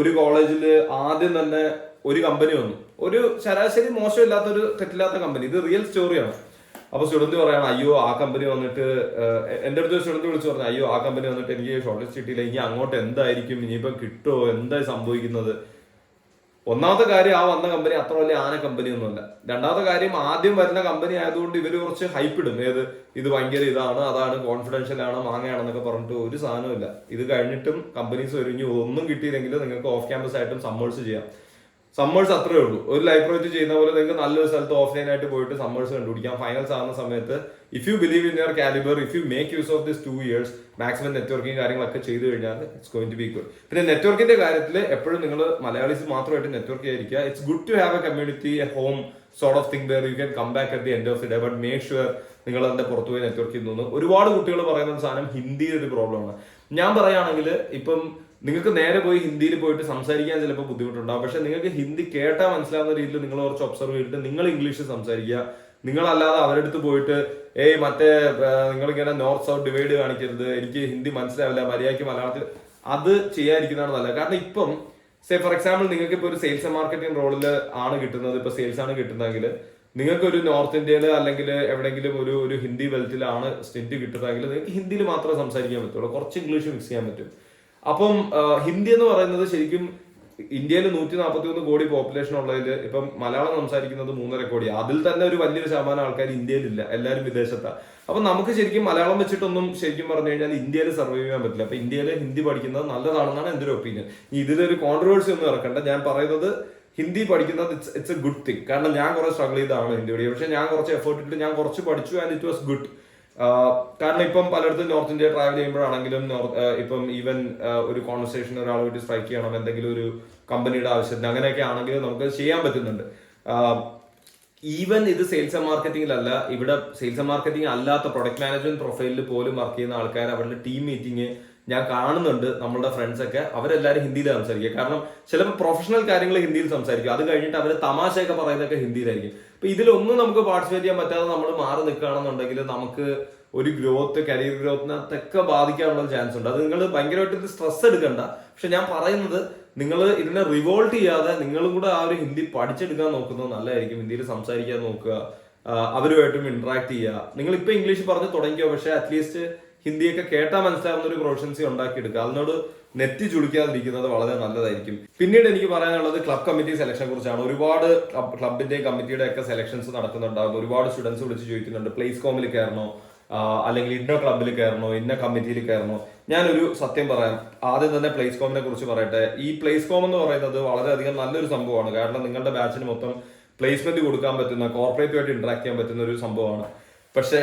ഒരു കോളേജിൽ ആദ്യം തന്നെ ഒരു കമ്പനി വന്നു, ഒരു ശരാശരി മോശമില്ലാത്തൊരു തെറ്റില്ലാത്ത കമ്പനി. ഇത് റിയൽ സ്റ്റോറിയാണ്. അപ്പൊ സ്റ്റുഡന്റ് പറയണം, അയ്യോ ആ കമ്പനി വന്നിട്ട്, എന്റെ അടുത്ത് സ്റ്റുഡന്റ് വിളിച്ചു പറഞ്ഞു, അയ്യോ ആ കമ്പനി വന്നിട്ട് എനിക്ക് ഷോർട്ട് ലിസ്റ്റ് കിട്ടിയില്ല, ഇനി അങ്ങോട്ട് എന്തായിരിക്കും, ഇനിയിപ്പം കിട്ടുമോ, എന്തായി സംഭവിക്കുന്നത്. ഒന്നാമത്തെ കാര്യം, ആ വന്ന കമ്പനി അത്ര വലിയ ആന കമ്പനി ഒന്നുമല്ല. രണ്ടാമത്തെ കാര്യം, ആദ്യം വരുന്ന കമ്പനി ആയതുകൊണ്ട് ഇവര് കുറച്ച് ഹൈപ്പ് ഇടും. ഇത് ഭയങ്കര ഇതാണ്, അതാണ്, കോൺഫിഡൻഷ്യൽ ആണ്, മാങ്ങയാണെന്നൊക്കെ പറഞ്ഞിട്ട് ഒരു സാധനമില്ല. ഇത് കഴിഞ്ഞിട്ടും കമ്പനീസ് ഒരുങ്ങി ഒന്നും കിട്ടിയില്ലെങ്കിൽ നിങ്ങൾക്ക് ഓഫ് ക്യാമ്പസ് ആയിട്ടും സമ്മേഴ്സ് ചെയ്യാം. സമ്മേഴ്സ് അത്രേ ഉള്ളൂ. ഒരു ലൈഫ് പ്രോജക്റ്റ് ചെയ്യുന്ന പോലെ നിങ്ങൾക്ക് നല്ലൊരു സ്ഥലത്ത് ഓഫ്ലൈൻ ആയിട്ട് പോയിട്ട് സമ്മേഴ്സ് കണ്ടുപിടിക്കാം. ഫൈനൽസ് ആവുന്ന സമയത്ത് if you believe in your calibre, if you make use of this 2 years, maximum networking കാര്യങ്ങളൊക്കെ ചെയ്തു കഴിഞ്ഞാൽ it's going to be good. പിന്നെ നെറ്റ്വർക്കിന്റെ കാര്യത്തിൽ എപ്പോഴും നിങ്ങൾ മലയാളീസ് മാത്രമായിട്ട് നെറ്റ്വർക്ക് ചെയ്യാതിരിക്കുക. It's good to have a community, a home sort of thing where you can come back at the end of the day. But make sure നിങ്ങൾ അതിന്റെ പുറത്തു പോയി നെറ്റ്വർക്ക് ചെയ്യുന്നു. ഒരുപാട് കുട്ടികൾ പറയുന്ന സാധനം ഹിന്ദി ഒരു പ്രോബ്ലമാണ്. ഞാൻ പറയുകയാണെങ്കിൽ ഇപ്പം നിങ്ങൾക്ക് നേരെ പോയി ഹിന്ദിയിൽ പോയിട്ട് സംസാരിക്കാൻ ചിലപ്പോൾ ബുദ്ധിമുട്ടുണ്ടാവും. പക്ഷെ നിങ്ങൾക്ക് ഹിന്ദി കേട്ടാൽ മനസ്സിലാവുന്ന രീതിയിൽ നിങ്ങൾ കുറച്ച് ഒബ്സർവ് ചെയ്തിട്ട് നിങ്ങൾ ഇംഗ്ലീഷ് സംസാരിക്കുക. നിങ്ങളല്ലാതെ അവരുടെ അടുത്ത് പോയിട്ട് മറ്റേ നിങ്ങളിങ്ങനെ നോർത്ത് സൗത്ത് ഡിവൈഡ് കാണിക്കരുത്, എനിക്ക് ഹിന്ദി മനസ്സിലാവില്ല, മര്യാദയ്ക്ക് മലയാളത്തിൽ, അത് ചെയ്യാതിരിക്കുന്നതാണ് നല്ലത്. കാരണം ഇപ്പം ഫോർ എക്സാമ്പിൾ നിങ്ങൾക്ക് ഇപ്പോൾ ഒരു സെയിൽസ് ആൻഡ് മാർക്കറ്റിംഗ് റോളിൽ ആണ് കിട്ടുന്നത്, ഇപ്പൊ സെയിൽസ് ആണ് കിട്ടുന്നതെങ്കിൽ നിങ്ങൾക്ക് ഒരു നോർത്ത് ഇന്ത്യയില് അല്ലെങ്കിൽ എവിടെയെങ്കിലും ഒരു ഹിന്ദി ബെൽറ്റിലാണ് സ്റ്റിന്റ് കിട്ടുന്നതെങ്കിൽ നിങ്ങൾക്ക് ഹിന്ദിയിൽ മാത്രമേ സംസാരിക്കാൻ പറ്റുള്ളൂ, കുറച്ച് ഇംഗ്ലീഷ് മിക്സ് ചെയ്യാൻ പറ്റും. അപ്പം ഹിന്ദി എന്ന് പറയുന്നത് ശരിക്കും ഇന്ത്യയിൽ 141 കോടി പോപ്പുലേഷൻ ഉള്ളതിൽ ഇപ്പം മലയാളം സംസാരിക്കുന്നത് 3.5 കോടി. അതിൽ തന്നെ ഒരു വലിയൊരു ശതമാനം ആൾക്കാർ ഇന്ത്യയിലില്ല, എല്ലാവരും വിദേശത്താണ്. അപ്പൊ നമുക്ക് ശരിക്കും മലയാളം വെച്ചിട്ടൊന്നും ശരിക്കും പറഞ്ഞു കഴിഞ്ഞാൽ ഇന്ത്യയിൽ സർവൈവ് ചെയ്യാൻ പറ്റില്ല. അപ്പൊ ഇന്ത്യയിൽ ഹിന്ദി പഠിക്കുന്നത് നല്ലതാണെന്നാണ് എൻ്റെ ഒരു ഒപ്പീനിയൻ. ഇതിലൊരു കോൺട്രവേഴ്സി ഒന്നും ഇറക്കണ്ട. ഞാൻ പറയുന്നത് ഹിന്ദി പഠിക്കുന്നത് ഇറ്റ്സ് എ ഗുഡ് തിങ്. കാരണം ഞാൻ കുറെ സ്ട്രഗിൾ ചെയ്താണ് ഹിന്ദി പഠിക്കുക. പക്ഷെ ഞാൻ കുറച്ച് എഫേർട്ട് ഇട്ട് ഞാൻ കുറച്ച് പഠിച്ചു ആൻഡ് ഇറ്റ് വാസ് ഗുഡ്. കാരണം ഇപ്പം പലയിടത്തും നോർത്ത് ഇന്ത്യ ട്രാവൽ ചെയ്യുമ്പോഴാണെങ്കിലും ഇപ്പം ഈവൻ ഒരു കോൺവെർസേഷൻ ഒരാളുമായിട്ട് സ്ട്രൈക്ക് ചെയ്യണം, എന്തെങ്കിലും ഒരു കമ്പനിയുടെ ആവശ്യത്തിന്, അങ്ങനെയൊക്കെ ആണെങ്കിലും നമുക്ക് ചെയ്യാൻ പറ്റുന്നുണ്ട്. ഈവൻ ഇത് സെയിൽസ് ആൻഡ് മാർക്കറ്റിംഗിലല്ല, ഇവിടെ സെയിൽസ് ആൻഡ് മാർക്കറ്റിംഗ് അല്ലാത്ത പ്രൊഡക്റ്റ് മാനേജ്മെന്റ് പ്രൊഫൈലിൽ പോലും വർക്ക് ചെയ്യുന്ന ആൾക്കാർ അവരുടെ ടീം മീറ്റിംഗ് ഞാൻ കാണുന്നുണ്ട്. നമ്മളുടെ ഫ്രണ്ട്സ് ഒക്കെ അവരെല്ലാവരും ഹിന്ദിയിൽ സംസാരിക്കുക. കാരണം ചിലപ്പോൾ പ്രൊഫഷണൽ കാര്യങ്ങൾ ഹിന്ദിയിൽ സംസാരിക്കും, അത് കഴിഞ്ഞിട്ട് അവർ തമാശയൊക്കെ പറയുന്നതൊക്കെ ഹിന്ദിയിലായിരിക്കും. അപ്പൊ ഇതിലൊന്നും നമുക്ക് പാർട്ടിസിപ്പേറ്റ് ചെയ്യാൻ പറ്റാതെ നമ്മൾ മാറി നിൽക്കുകയാണെന്നുണ്ടെങ്കിൽ നമുക്ക് ഒരു ഗ്രോത്ത്, കരിയർ ഗ്രോത്തിനൊക്കെ ബാധിക്കാനുള്ള ചാൻസ് ഉണ്ട്. അത് നിങ്ങൾ ഭയങ്കരമായിട്ട് സ്ട്രെസ് എടുക്കണ്ട. പക്ഷെ ഞാൻ പറയുന്നത് നിങ്ങൾ ഇതിനെ റിവോൾട്ട് ചെയ്യാതെ നിങ്ങളും കൂടെ ആ ഒരു ഹിന്ദി പഠിച്ചെടുക്കാൻ നോക്കുന്നത് നല്ലതായിരിക്കും. ഹിന്ദിയിൽ സംസാരിക്കാൻ നോക്കുക, അവരുമായിട്ടും ഇന്ററാക്ട് ചെയ്യുക. നിങ്ങൾ ഇപ്പൊ ഇംഗ്ലീഷ് പറഞ്ഞ് തുടങ്ങിയോ, പക്ഷെ അറ്റ്ലീസ്റ്റ് ഹിന്ദിയൊക്കെ കേട്ടാൽ മനസ്സിലാവുന്ന ഒരു പ്രൊഫഷൻസി ഉണ്ടാക്കിയെടുക്കുക. അതിനോട് നെറ്റ് ചുളിക്കാതിരിക്കുന്നത് വളരെ നല്ലതായിരിക്കും. പിന്നീട് എനിക്ക് പറയാനുള്ളത് ക്ലബ് കമ്മിറ്റി സെലക്ഷനെ കുറിച്ചാണ്. ഒരുപാട് ക്ലബിന്റെയും കമ്മിറ്റിയുടെ ഒക്കെ സെലക്ഷൻസ് നടക്കുന്നുണ്ടാകും. ഒരുപാട് സ്റ്റുഡൻസ് വിളിച്ച് ചോദിക്കുന്നുണ്ട് പ്ലേസ് കോമിൽ കയറണോ, അല്ലെങ്കിൽ ഇന്ന ക്ലബിൽ കയറണോ, ഇന്ന കമ്മിറ്റിയിൽ കയറണോ. ഞാനൊരു സത്യം പറയാം, ആദ്യം തന്നെ പ്ലേസ് കോമിനെ കുറിച്ച് പറയട്ടെ. ഈ പ്ലേസ് കോം എന്ന് പറയുന്നത് വളരെയധികം നല്ലൊരു സംഭവമാണ്. കാരണം നിങ്ങളുടെ ബാച്ചിന് മൊത്തം പ്ലേസ്മെന്റ് കൊടുക്കാൻ പറ്റുന്ന, കോർപ്പറേറ്റുമായിട്ട് ഇന്ററാക്ട് ചെയ്യാൻ പറ്റുന്ന ഒരു സംഭവമാണ്. പക്ഷെ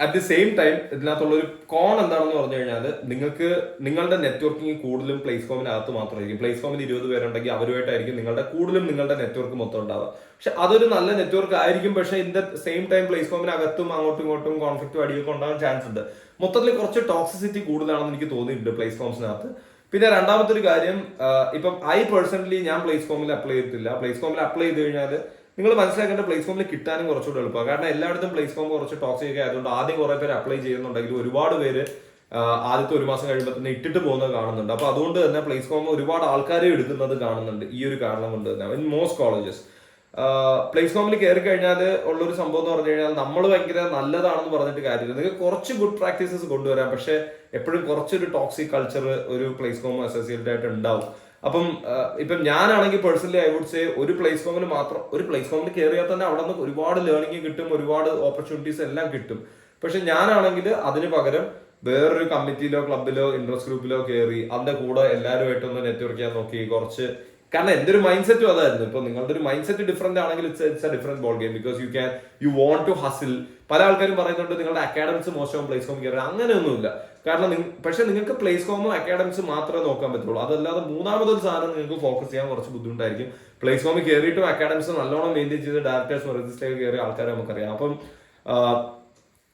അറ്റ് ദി സെയിം ടൈം ഇതിനകത്തുള്ള ഒരു കോൺ എന്താണെന്ന് പറഞ്ഞു കഴിഞ്ഞാൽ നിങ്ങൾക്ക് നിങ്ങളുടെ നെറ്റ്വർക്കിംഗ് കൂടുതലും പ്ലേസ് കോമിനകത്ത് മാത്രമായിരിക്കും. പ്ലേസ് കോമിൽ 20 പേരുണ്ടെങ്കിൽ അവരുമായിട്ടായിരിക്കും നിങ്ങളുടെ നെറ്റ്വർക്ക് മൊത്തം ഉണ്ടാവുക. പക്ഷെ അതൊരു നല്ല നെറ്റ്വർക്ക് ആയിരിക്കും. പക്ഷെ ഇൻ ദ സെയിം ടൈം പ്ലേസ് കോമിനകത്തും അങ്ങോട്ടും ഇങ്ങോട്ടും കോൺഫ്ലിക്റ്റും അടിയൊക്കെ ഉണ്ടാകാൻ ചാൻസ് ഉണ്ട്. മൊത്തത്തിൽ കുറച്ച് ടോക്സിസിറ്റി കൂടുതലാണെന്ന് എനിക്ക് തോന്നിയിട്ടുണ്ട് പ്ലേസ് കോംസിനകത്ത്. പിന്നെ രണ്ടാമത്തെ ഒരു കാര്യം, ഇപ്പം പേഴ്സണലി ഞാൻ പ്ലേസ് കോമിൽ അപ്ലൈ ചെയ്തിട്ടില്ല. പ്ലേസ് കോമിൽ അപ്ലൈ ചെയ്ത് കഴിഞ്ഞാൽ നിങ്ങൾ മനസ്സിലാക്കേണ്ട പ്ലേസ് കോമിൽ കിട്ടാനും കുറച്ചുകൂടെ എളുപ്പമാണ്. കാരണം എല്ലായിടത്തും പ്ലേസ് കോം കുറച്ച് ടോക്സിക് ആയതുകൊണ്ട് ആദ്യം കുറെ പേര് അപ്ലൈ ചെയ്യുന്നുണ്ടെങ്കിൽ ഒരുപാട് പേര് ആദ്യത്തെ 1 മാസം കഴിയുമ്പോൾ തന്നെ ഇട്ടിട്ട് പോകുന്നത് കാണുന്നുണ്ട്. അപ്പൊ അതുകൊണ്ട് തന്നെ പ്ലേസ് കോം ഒരുപാട് ആൾക്കാരെ എടുക്കുന്നത് കാണുന്നുണ്ട്. ഈ ഒരു കാരണം കൊണ്ട് തന്നെ ഇൻ മോസ്റ്റ് കോളേജസ് പ്ലേസ് കോമിൽ കയറി കഴിഞ്ഞാൽ ഉള്ളൊരു സംഭവം എന്ന് പറഞ്ഞു കഴിഞ്ഞാൽ നമ്മൾ ഭയങ്കര നല്ലതാണെന്ന് പറഞ്ഞിട്ട് കാര്യമില്ല. നിങ്ങൾക്ക് കുറച്ച് ഗുഡ് പ്രാക്ടീസസ് കൊണ്ടുവരാം, പക്ഷെ എപ്പോഴും കുറച്ചൊരു ടോക്സിക് കൾച്ചർ ഒരു പ്ലേസ് കോം അസോസിയേറ്റഡ് ആയിട്ട് ഉണ്ടാവും. അപ്പം ഇപ്പം ഞാനാണെങ്കിൽ പേഴ്സണലി ഐ വുഡ് സേ ഒരു പ്ലേസ് കോമിൽ കയറിയാൽ തന്നെ അവിടെ നിന്ന് ഒരുപാട് ലേണിംഗ് കിട്ടും, ഒരുപാട് ഓപ്പർച്യൂണിറ്റീസ് എല്ലാം കിട്ടും. പക്ഷെ ഞാനാണെങ്കിൽ അതിന് പകരം വേറൊരു കമ്മിറ്റിയിലോ ക്ലബിലോ ഇൻട്രസ്റ്റ് ഗ്രൂപ്പിലോ കയറി അതിന്റെ കൂടെ എല്ലാവരുമായിട്ടൊന്ന് നെറ്റ്വർക്ക് ചെയ്യാൻ നോക്കി കുറച്ച്. കാരണം എന്റെ ഒരു മൈൻഡ് സെറ്റും അതായിരുന്നു. ഇപ്പൊ നിങ്ങളുടെ ഒരു മൈൻഡ് സെറ്റ് ഡിഫറെന്റ് ആണെങ്കിൽ it's a different ball game, because you want to hustle. പല ആൾക്കാരും പറയുന്നുണ്ട് നിങ്ങളുടെ അക്കാഡമിക്സ് മോശം പ്ലേസ് കോം കയറി, അങ്ങനെയൊന്നുമില്ല. കാരണം പക്ഷെ നിങ്ങൾക്ക് പ്ലേസ് കോമും അക്കാഡമിക്സ് മാത്രമേ നോക്കാൻ പറ്റുള്ളൂ. അതല്ലാതെ മൂന്നാമതൊരു സാധനം നിങ്ങൾക്ക് ഫോക്കസ് ചെയ്യാൻ കുറച്ച് ബുദ്ധിമുട്ടായിരിക്കും. പ്ലേസ് കോമിൽ കയറിയിട്ടും അക്കാഡമിക്സ് നല്ലോണം മെയിൻറ്റെയിൻ ചെയ്ത് ഡയറക്ടേഴ്സ് രജിസ്റ്റർ കയറിയ ആൾക്കാരെ നമുക്കറിയാം. അപ്പം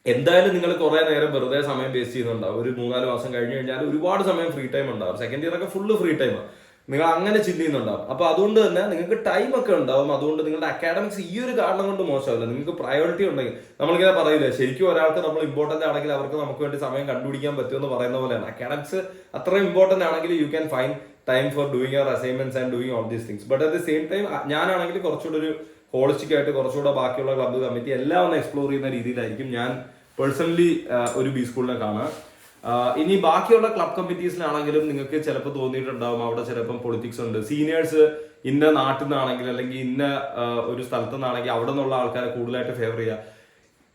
എന്തായാലും നിങ്ങൾ കുറെ നേരം വെറുതെ സമയം വേസ്റ്റ് ചെയ്യുന്നുണ്ടാവും. ഒരു 3-4 മാസം കഴിഞ്ഞ് കഴിഞ്ഞാൽ ഒരുപാട് സമയം ഫ്രീ ടൈം ഉണ്ടാവും. സെക്കൻഡ് ഇയർ ഒക്കെ ഫുള്ള് ഫ്രീ ടൈമാണ്. നിങ്ങൾ അങ്ങനെ ചിന്ത ചെയ്യുന്നുണ്ടാവും. അപ്പൊ അതുകൊണ്ട് തന്നെ നിങ്ങൾക്ക് ടൈം ഒക്കെ ഉണ്ടാവും. അതുകൊണ്ട് നിങ്ങളുടെ അക്കാഡമിക്സ് ഈ ഒരു കാരണം കൊണ്ട് മോശമല്ല. നിങ്ങൾക്ക് പ്രയോറിറ്റി ഉണ്ടെങ്കിൽ, നമ്മളിങ്ങനെ പറയില്ലേ, ശരിക്കും ഒരാൾക്ക് നമ്മൾ ഇമ്പോർട്ടന്റ് ആണെങ്കിൽ അവർക്ക് നമുക്ക് വേണ്ടി സമയം കണ്ടുപിടിക്കാൻ പറ്റുമെന്ന് പറയുന്ന പോലെയാണ്. അക്കാഡമിക്സ് അത്രയും ഇമ്പോർട്ടന്റ് ആണെങ്കിൽ you can find time for doing your assignments and doing all these things. But at the same time ഞാനാണെങ്കിൽ കുറച്ചുകൂടെ ഒരു ഹോളിസ്റ്റിക് ആയിട്ട് കുറച്ചുകൂടെ ബാക്കിയുള്ള ക്ലബ്ബ് കമ്മിറ്റി എല്ലാം ഒന്ന് എക്സ്പ്ലോർ ചെയ്യുന്ന രീതിയിലായിരിക്കും ഞാൻ പേഴ്സണലി ഒരു ബി സ്കൂളിനെ കാണുക. ഇനി ബാക്കിയുള്ള ക്ലബ് കമ്മിറ്റീസിലാണെങ്കിലും നിങ്ങൾക്ക് ചിലപ്പോൾ തോന്നിയിട്ടുണ്ടാവും അവിടെ ചിലപ്പം പൊളിറ്റിക്സ് ഉണ്ട്. സീനിയേഴ്സ് ഇന്ന നാട്ടിൽ നിന്നാണെങ്കിൽ അല്ലെങ്കിൽ ഇന്ന ഒരു സ്ഥലത്തു നിന്നാണെങ്കിൽ അവിടെ നിന്നുള്ള ആൾക്കാരെ കൂടുതലായിട്ട് ഫേവർ ചെയ്യുക.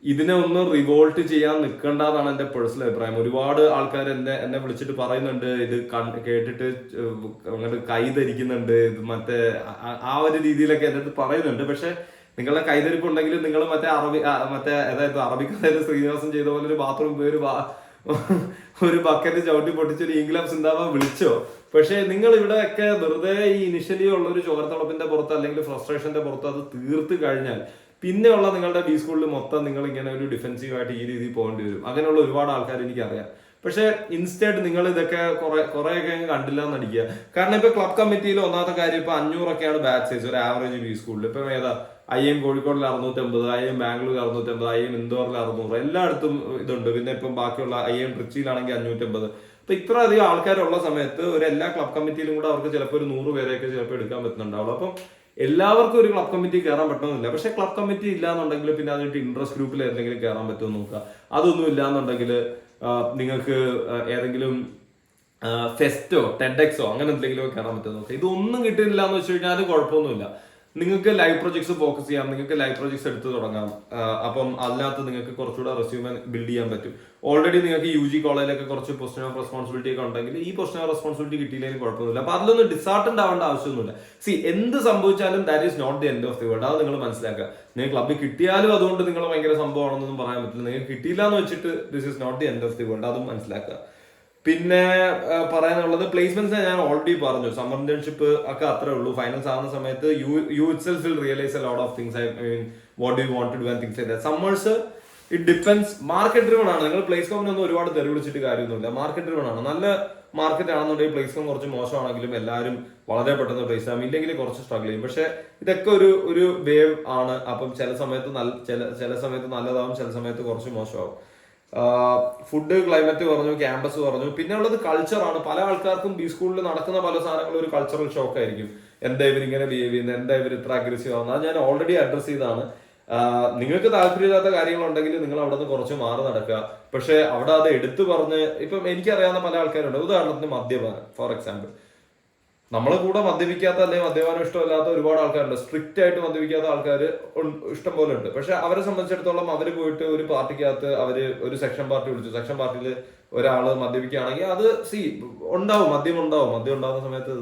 ഇതിനെ ഒന്ന് റിവോൾട്ട് ചെയ്യാൻ നിൽക്കേണ്ടതാണ് എൻ്റെ പേഴ്സണൽ അഭിപ്രായം. ഒരുപാട് ആൾക്കാർ എന്നെ വിളിച്ചിട്ട് പറയുന്നുണ്ട്, ഇത് കേട്ടിട്ട് അങ്ങോട്ട് കൈ ധരിക്കുന്നുണ്ട്, ഇത് മറ്റേ ആ ഒരു രീതിയിലൊക്കെ എൻ്റെ അടുത്ത് പറയുന്നുണ്ട്. പക്ഷെ നിങ്ങളുടെ കൈതരിപ്പ് ഉണ്ടെങ്കിൽ നിങ്ങൾ മറ്റേ അതായത് അറബിക്കഥയിൽ ശ്രീനിവാസൻ ചെയ്ത പോലെ ഒരു ബാത്റൂം പോയി ഒരു ബക്കറ്റ് ചവിട്ടി പൊട്ടിച്ചൊരു ഇംഗ്ലംസ് ഉണ്ടാവാൻ വിളിച്ചോ. പക്ഷെ നിങ്ങൾ ഇവിടെ ഒക്കെ വെറുതെ ഈ ഇനിഷ്യലി ഉള്ള ഒരു ചോരത്തിളപ്പിന്റെ പുറത്ത് അല്ലെങ്കിൽ ഫ്രസ്ട്രേഷന്റെ പുറത്ത് അത് തീർത്ത് കഴിഞ്ഞാൽ പിന്നെയുള്ള നിങ്ങളുടെ ബി സ്കൂളിൽ മൊത്തം നിങ്ങൾ ഇങ്ങനെ ഒരു ഡിഫെൻസീവ് ആയിട്ട് ഈ രീതിയിൽ പോകേണ്ടി വരും. അങ്ങനെയുള്ള ഒരുപാട് ആൾക്കാർ എനിക്കറിയാം. പക്ഷെ ഇൻസ്റ്റേറ്റ് നിങ്ങൾ ഇതൊക്കെ കുറെയൊക്കെ കണ്ടില്ല എന്നടിക്കുക. കാരണം ഇപ്പൊ ക്ലബ് കമ്മിറ്റിയിൽ ഒന്നാമത്തെ കാര്യം ഇപ്പൊ 500ഒക്കെയാണ് ബാച്ച് സൈസ് ഒരു ആവറേജ് ബി സ്കൂളിൽ. ഇപ്പൊ ഏതാ IIM കോഴിക്കോടിൽ 650, IIM ബാംഗ്ലൂർ 650, IIM ഇൻഡോറിൽ 600, എല്ലായിടത്തും ഇതുണ്ട്. പിന്നെ ഇപ്പം ബാക്കിയുള്ള IIM ട്രിച്ചിയിലാണെങ്കിൽ 550. അപ്പൊ ഇത്ര അധികം ആൾക്കാരുള്ള സമയത്ത് ഒരു എല്ലാ ക്ലബ് കമ്മിറ്റിയിലും കൂടെ അവർക്ക് ചിലപ്പോൾ ഒരു 100 പേരെയൊക്കെ ചിലപ്പോൾ എടുക്കാൻ പറ്റുന്നുണ്ടാവുള്ളൂ. അപ്പം എല്ലാവർക്കും ഒരു ക്ലബ് കമ്മിറ്റി കയറാൻ പറ്റണമെന്നില്ല. പക്ഷെ ക്ലബ് കമ്മിറ്റി ഇല്ലാന്നുണ്ടെങ്കിൽ പിന്നെ അതിന്റെ ഇൻട്രസ്റ്റ് ഗ്രൂപ്പിൽ ഏതെങ്കിലും കയറാൻ പറ്റുമെന്ന് നോക്കുക. അതൊന്നും ഇല്ലാന്നുണ്ടെങ്കിൽ നിങ്ങൾക്ക് ഏതെങ്കിലും ഫെസ്റ്റോ ടെഡെക്സോ അങ്ങനെ എന്തെങ്കിലും കയറാൻ പറ്റുമെന്ന് നോക്കുക. ഇതൊന്നും കിട്ടിയില്ല എന്ന് വെച്ച് കഴിഞ്ഞാൽ അത് കുഴപ്പമൊന്നുമില്ല. നിങ്ങൾക്ക് ലൈവ് പ്രൊജക്ട്സ് ഫോക്കസ് ചെയ്യാം, നിങ്ങൾക്ക് ലൈവ് പ്രൊജക്ട്സ് എടുത്ത് തുടങ്ങാം. അപ്പം അതിനകത്ത് നിങ്ങൾക്ക് കുറച്ചുകൂടെ റെസ്യൂമെ ബിൽഡ് ചെയ്യാൻ പറ്റും. ഓൾറെഡി നിങ്ങൾക്ക് UG കോളേജിലൊക്കെ കുറച്ച് പൊസിഷൻ ഓഫ് റെസ്പോൺസിബിലിറ്റി ഒക്കെ ഉണ്ടെങ്കിൽ ഈ പൊസിഷൻ ഓഫ് റെസ്പോൺസിബിലിറ്റി കിട്ടിയില്ലെങ്കിൽ കുഴപ്പമൊന്നുമില്ല. അപ്പൊ അതിലൊന്നും ഡിസാർട്ടന്റ് ആവേണ്ട ആവശ്യമൊന്നുമില്ല. എന്ത് സംഭവിച്ചാലും that is not the end of the world. അത് നിങ്ങൾ മനസ്സിലാക്കുക. നിങ്ങൾ ക്ലബ്ബിൽ കിട്ടിയാലും അതുകൊണ്ട് നിങ്ങൾ ഭയങ്കര സംഭവമാണെന്നൊന്നും പറയാൻ പറ്റില്ല. നിങ്ങൾക്ക് കിട്ടിയില്ല എന്ന് വെച്ചിട്ട് this is not the end of the world. അതും മനസ്സിലാക്കുക. പിന്നെ പറയാനുള്ളത് പ്ലേസ്മെന്റ്സ് ഞാൻ ഓൾറെഡി പറഞ്ഞു. സമ്മർ ഇന്റേൺഷിപ്പ് ഒക്കെ അത്രേ ഉള്ളൂ. ഫൈനൽസ് ആവുന്ന സമയത്ത് you itself will realise a lot of things. I mean what do you want to do and things like that. Summers it depends. Market driven ആണ്. നിങ്ങൾ place കോമിനൊന്നും ഒരുപാട് തെറി വിളിച്ചിട്ട് കാര്യമൊന്നുമില്ല. മാർക്കറ്റ് ഡ്രിവൺ ആണ്. നല്ല മാർക്കറ്റ് ആണെന്നുണ്ടെങ്കിൽ പ്ലേസ് കോം കുറച്ച് മോശമാണെങ്കിലും എല്ലാവരും വളരെ പെട്ടെന്ന് പ്ലേസ് ആകും. ഇല്ലെങ്കിൽ കുറച്ച് സ്ട്രഗിൾ ചെയ്യും. പക്ഷെ ഇതൊക്കെ ഒരു വേവ് ആണ്. അപ്പം ചില സമയത്ത് നല്ലതാവും, ചില സമയത്ത് കുറച്ച് മോശമാവും. ഫുഡ്, ക്ലൈമറ്റ് പറഞ്ഞു, ക്യാമ്പസ് പറഞ്ഞു. പിന്നെ ഉള്ളത് കൾച്ചറാണ്. പല ആൾക്കാർക്കും ബി സ്കൂളിൽ നടക്കുന്ന പല സാധനങ്ങളും ഒരു കൾച്ചറൽ ഷോക്ക് ആയിരിക്കും. എന്താ ഇവരിങ്ങനെ ബിഹേവ് ചെയ്യുന്നത്, എന്താ ഇവർ ഇത്ര അഗ്രസീവ് ആവുന്നത്, അത് ഞാൻ ഓൾറെഡി അഡ്രസ് ചെയ്താണ്. നിങ്ങൾക്ക് താല്പര്യമില്ലാത്ത കാര്യങ്ങളുണ്ടെങ്കിൽ നിങ്ങൾ അവിടെ നിന്ന് കുറച്ച് മാറി നടക്കുക. പക്ഷെ അവിടെ അത് എടുത്തു പറഞ്ഞ് ഇപ്പം എനിക്കറിയാവുന്ന പല ആൾക്കാരുണ്ട്. ഉദാഹരണത്തിന് മദ്യപാനം ഫോർ എക്സാമ്പിൾ. നമ്മളെ കൂടെ മദ്യപിക്കാത്ത അല്ലെങ്കിൽ മദ്യപാനം ഇഷ്ടമല്ലാത്ത ഒരുപാട് ആൾക്കാരുണ്ട്. സ്ട്രിക്റ്റ് ആയിട്ട് മദ്യപിക്കാത്ത ആൾക്കാർ ഇഷ്ടം പോലെ ഉണ്ട്. പക്ഷെ അവരെ സംബന്ധിച്ചിടത്തോളം അവർ പോയിട്ട് ഒരു പാർട്ടിക്കകത്ത് ഒരു സെക്ഷൻ പാർട്ടി വിളിച്ചു. സെക്ഷൻ പാർട്ടിയിൽ ഒരാള് മദ്യപിക്കുകയാണെങ്കിൽ അത് ഉണ്ടാവും, മദ്യം ഉണ്ടാവുന്ന സമയത്ത്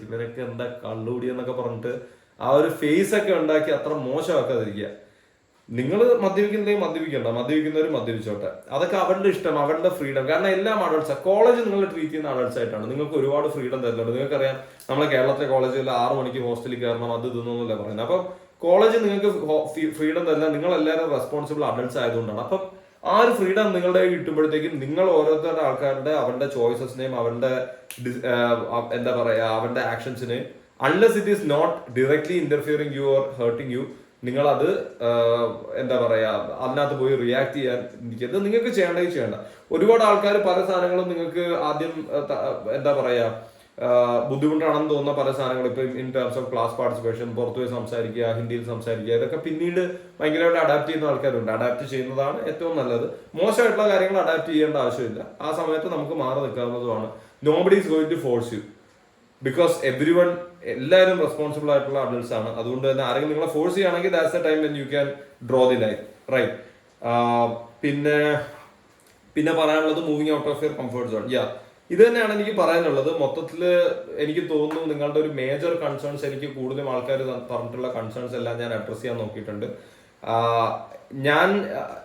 ഇവരൊക്കെ എന്താ കള്ളുകൂടി എന്നൊക്കെ പറഞ്ഞിട്ട് ആ ഒരു ഫേസ് ഒക്കെ ഉണ്ടാക്കി അത്ര മോശമാക്കാതിരിക്കുക. നിങ്ങൾ മദ്യപിക്കുന്നെങ്കിൽ മദ്യപിക്കുന്നവർ മദ്യപിച്ചോട്ടെ. അതൊക്കെ അവരുടെ ഇഷ്ടം, അവരുടെ ഫ്രീഡം. കാരണം എല്ലാം അഡൾട്ട്സ്. കോളേജ് നിങ്ങൾ ട്രീറ്റ് ചെയ്യുന്ന അഡൾട്ട്സ് ആയിട്ടാണ്. നിങ്ങൾക്ക് ഒരുപാട് ഫ്രീഡം തരുന്നുണ്ട്. നിങ്ങൾക്കറിയാം നമ്മളെ കേരളത്തിലെ കോളേജിൽ 6 മണിക്ക് ഹോസ്റ്റലിൽ കയറണം, അത് ഇതൊന്നുമല്ല പറയുന്നത്. അപ്പം കോളേജ് നിങ്ങൾക്ക് ഫ്രീഡം തരില്ല. നിങ്ങൾ എല്ലാവരും റെസ്പോൺസിബിൾ അഡൾട്ട്സ് ആയതുകൊണ്ടാണ്. അപ്പം ആ ഒരു ഫ്രീഡം നിങ്ങളുടെ കിട്ടുമ്പോഴത്തേക്കും നിങ്ങൾ ഓരോരുത്തരുടെ ആൾക്കാരുടെ അവരുടെ ചോയ്സസിനെയും അവരുടെ എന്താ പറയാ അവരുടെ ആക്ഷൻസിനെയും unless it is not directly interfering you or hurting you, നിങ്ങളത് എന്താ പറയാ അതിനകത്ത് പോയി റിയാക്ട് ചെയ്യാൻ ഇരിക്കരുത്. നിങ്ങൾക്ക് ചെയ്യേണ്ട ഒരുപാട് ആൾക്കാർ പല സാധനങ്ങളും നിങ്ങൾക്ക് ആദ്യം എന്താ പറയാ ബുദ്ധിമുട്ടാണെന്ന് തോന്നുന്ന പല സാധനങ്ങൾ ഇപ്പൊ in terms of class participation, പുറത്തുപോയി സംസാരിക്കുക, ഹിന്ദിയിൽ സംസാരിക്കുക, ഇതൊക്കെ പിന്നീട് ഭയങ്കരമായിട്ട് അഡാപ്റ്റ് ചെയ്യുന്ന ആൾക്കാരുണ്ട്. അഡാപ്റ്റ് ചെയ്യുന്നതാണ് ഏറ്റവും നല്ലത്. മോശമായിട്ടുള്ള കാര്യങ്ങൾ അഡാപ്റ്റ് ചെയ്യേണ്ട ആവശ്യമില്ല. ആ സമയത്ത് നമുക്ക് മാറി നിൽക്കാവുന്നതുമാണ്. Nobody is going to force you because എല്ലാവരും റെസ്പോൺസിബിൾ ആയിട്ടുള്ള അഡൾട്ട്സ് ആണ്. അതുകൊണ്ട് തന്നെ ആരെങ്കിലും നിങ്ങളെ ഫോഴ്സ് ചെയ്യുകയാണെങ്കിൽ that's the time when you can draw the line, right. പിന്നെ പറയാനുള്ളത് moving out of your comfort zone. ഇത് തന്നെയാണ് എനിക്ക് പറയാനുള്ളത്. മൊത്തത്തിൽ എനിക്ക് തോന്നുന്നു നിങ്ങളുടെ ഒരു മേജർ കൺസേൺസ്, എനിക്ക് കൂടുതലും ആൾക്കാർ പറഞ്ഞിട്ടുള്ള കൺസേൺസ് എല്ലാം ഞാൻ അഡ്രസ് ചെയ്യാൻ നോക്കിയിട്ടുണ്ട്. ഞാൻ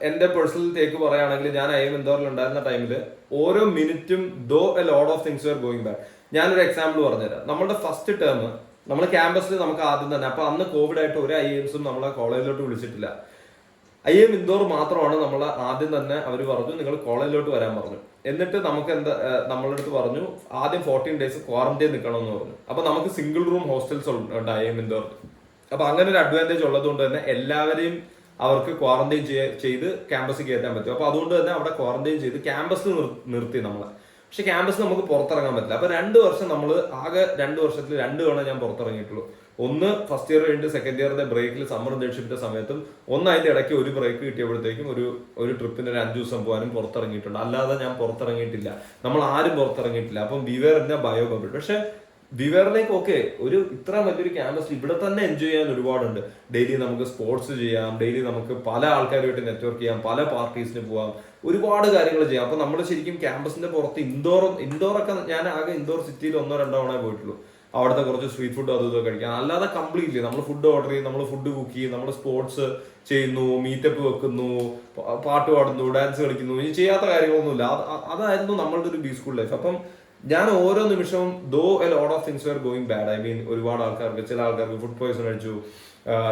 എൻ്റെ പേഴ്സണൽ ടേക്ക് പറയുകയാണെങ്കിൽ ഞാൻ IIM ഇൻഡോറിൽ ഉണ്ടായിരുന്ന ടൈമിൽ ഓരോ മിനിറ്റും though a lot of things were going back. ഞാനൊരു എക്സാമ്പിൾ പറഞ്ഞുതരാം. നമ്മുടെ ഫസ്റ്റ് ടേം നമ്മൾ ക്യാമ്പസിൽ നമുക്ക് ആദ്യം തന്നെ, അപ്പൊ അന്ന് കോവിഡ് ആയിട്ട് ഒരു IIMസും നമ്മളെ കോളേജിലോട്ട് വിളിച്ചിട്ടില്ല. IIM ഇൻഡോർ മാത്രമാണ് നമ്മൾ ആദ്യം തന്നെ അവർ പറഞ്ഞു നിങ്ങൾ കോളേജിലോട്ട് വരാൻ പറഞ്ഞു. എന്നിട്ട് നമുക്ക് നമ്മളുടെ അടുത്ത് പറഞ്ഞു ആദ്യം 14 days ക്വാറന്റൈൻ നിൽക്കണമെന്ന് പറഞ്ഞു. അപ്പൊ നമുക്ക് സിംഗിൾ റൂം ഹോസ്റ്റൽസ് ഉണ്ട് IIM ഇൻഡോർ. അപ്പൊ അങ്ങനെ ഒരു അഡ്വാൻറ്റേജ് ഉള്ളത് കൊണ്ട് തന്നെ എല്ലാവരെയും അവർക്ക് ക്വാറന്റൈൻ ചെയ്ത് ക്യാമ്പസിൽ കയറ്റാൻ പറ്റും. അപ്പൊ അതുകൊണ്ട് തന്നെ അവിടെ ക്വാറന്റൈൻ ചെയ്ത് ക്യാമ്പസിൽ നിർത്തി നമ്മളെ. പക്ഷെ ക്യാമ്പസിൽ നമുക്ക് പുറത്തിറങ്ങാൻ പറ്റില്ല. അപ്പൊ 2 വർഷം നമ്മൾ ആകെ 2 വർഷത്തിൽ 2 തവണ ഞാൻ പുറത്തിറങ്ങിയിട്ടുള്ളൂ. ഒന്ന് ഫസ്റ്റ് ഇയർ കഴിഞ്ഞിട്ട് സെക്കൻഡ് ഇയറിന്റെ ബ്രേക്കിൽ സമ്മർ ഇന്റേൺഷിപ്പിന്റെ സമയത്തും, അതിന്റെ ഇടയ്ക്ക് ഒരു ബ്രേക്ക് കിട്ടിയപ്പോഴത്തേക്കും ഒരു ട്രിപ്പിന് 5 ദിവസം പോകാനും പുറത്തിറങ്ങിയിട്ടുണ്ട്. അല്ലാതെ ഞാൻ പുറത്തിറങ്ങിയിട്ടില്ല. നമ്മൾ ആരും പുറത്തിറങ്ങിയിട്ടില്ല. അപ്പം വിവേർ എന്ന ബയോ ബബിൾ. പക്ഷെ വിവേറിലേക്ക് ഇത്ര വലിയൊരു ക്യാമ്പസ് ഇവിടെ തന്നെ എൻജോയ് ചെയ്യാൻ ഒരുപാടുണ്ട്. ഡെയിലി നമുക്ക് സ്പോർട്സ് ചെയ്യാം, ഡെയിലി നമുക്ക് പല ആൾക്കാരുമായിട്ട് നെറ്റ്വർക്ക് ചെയ്യാം, പല പാർട്ടീസിന് പോവാം, ഒരുപാട് കാര്യങ്ങൾ ചെയ്യാം. അപ്പൊ നമ്മൾ ശരിക്കും ക്യാമ്പസിന്റെ പുറത്ത് ഇൻഡോറൊക്കെ ഞാൻ ആകെ ഇൻഡോർ സിറ്റിയിൽ 1-2 തവണ പോയിട്ടുള്ളൂ. അവിടുത്തെ കുറച്ച് സ്ട്രീറ്റ് ഫുഡ് ഇതൊക്കെ കഴിക്കാം. അല്ലാതെ കംപ്ലീറ്റ്ലി നമ്മൾ ഫുഡ് ഓർഡർ ചെയ്യും, നമ്മൾ ഫുഡ് കുക്ക് ചെയ്യും, നമ്മൾ സ്പോർട്സ് ചെയ്യുന്നു, മീറ്റപ്പ് വെക്കുന്നു, പാട്ട് പാടുന്നു, ഡാൻസ് കളിക്കുന്നു, ഇനി ചെയ്യാത്ത കാര്യങ്ങളൊന്നുമില്ല. അതായിരുന്നു നമ്മളുടെ ഒരു ബി സ്കൂൾ ലൈഫ്. അപ്പം ഞാൻ ഓരോ നിമിഷവും a lot of things were going bad. I mean ഒരുപാട് ആൾക്കാർക്ക്, ചില ആൾക്കാർക്ക് ഫുഡ് പോയ്സൺ അടിച്ചു,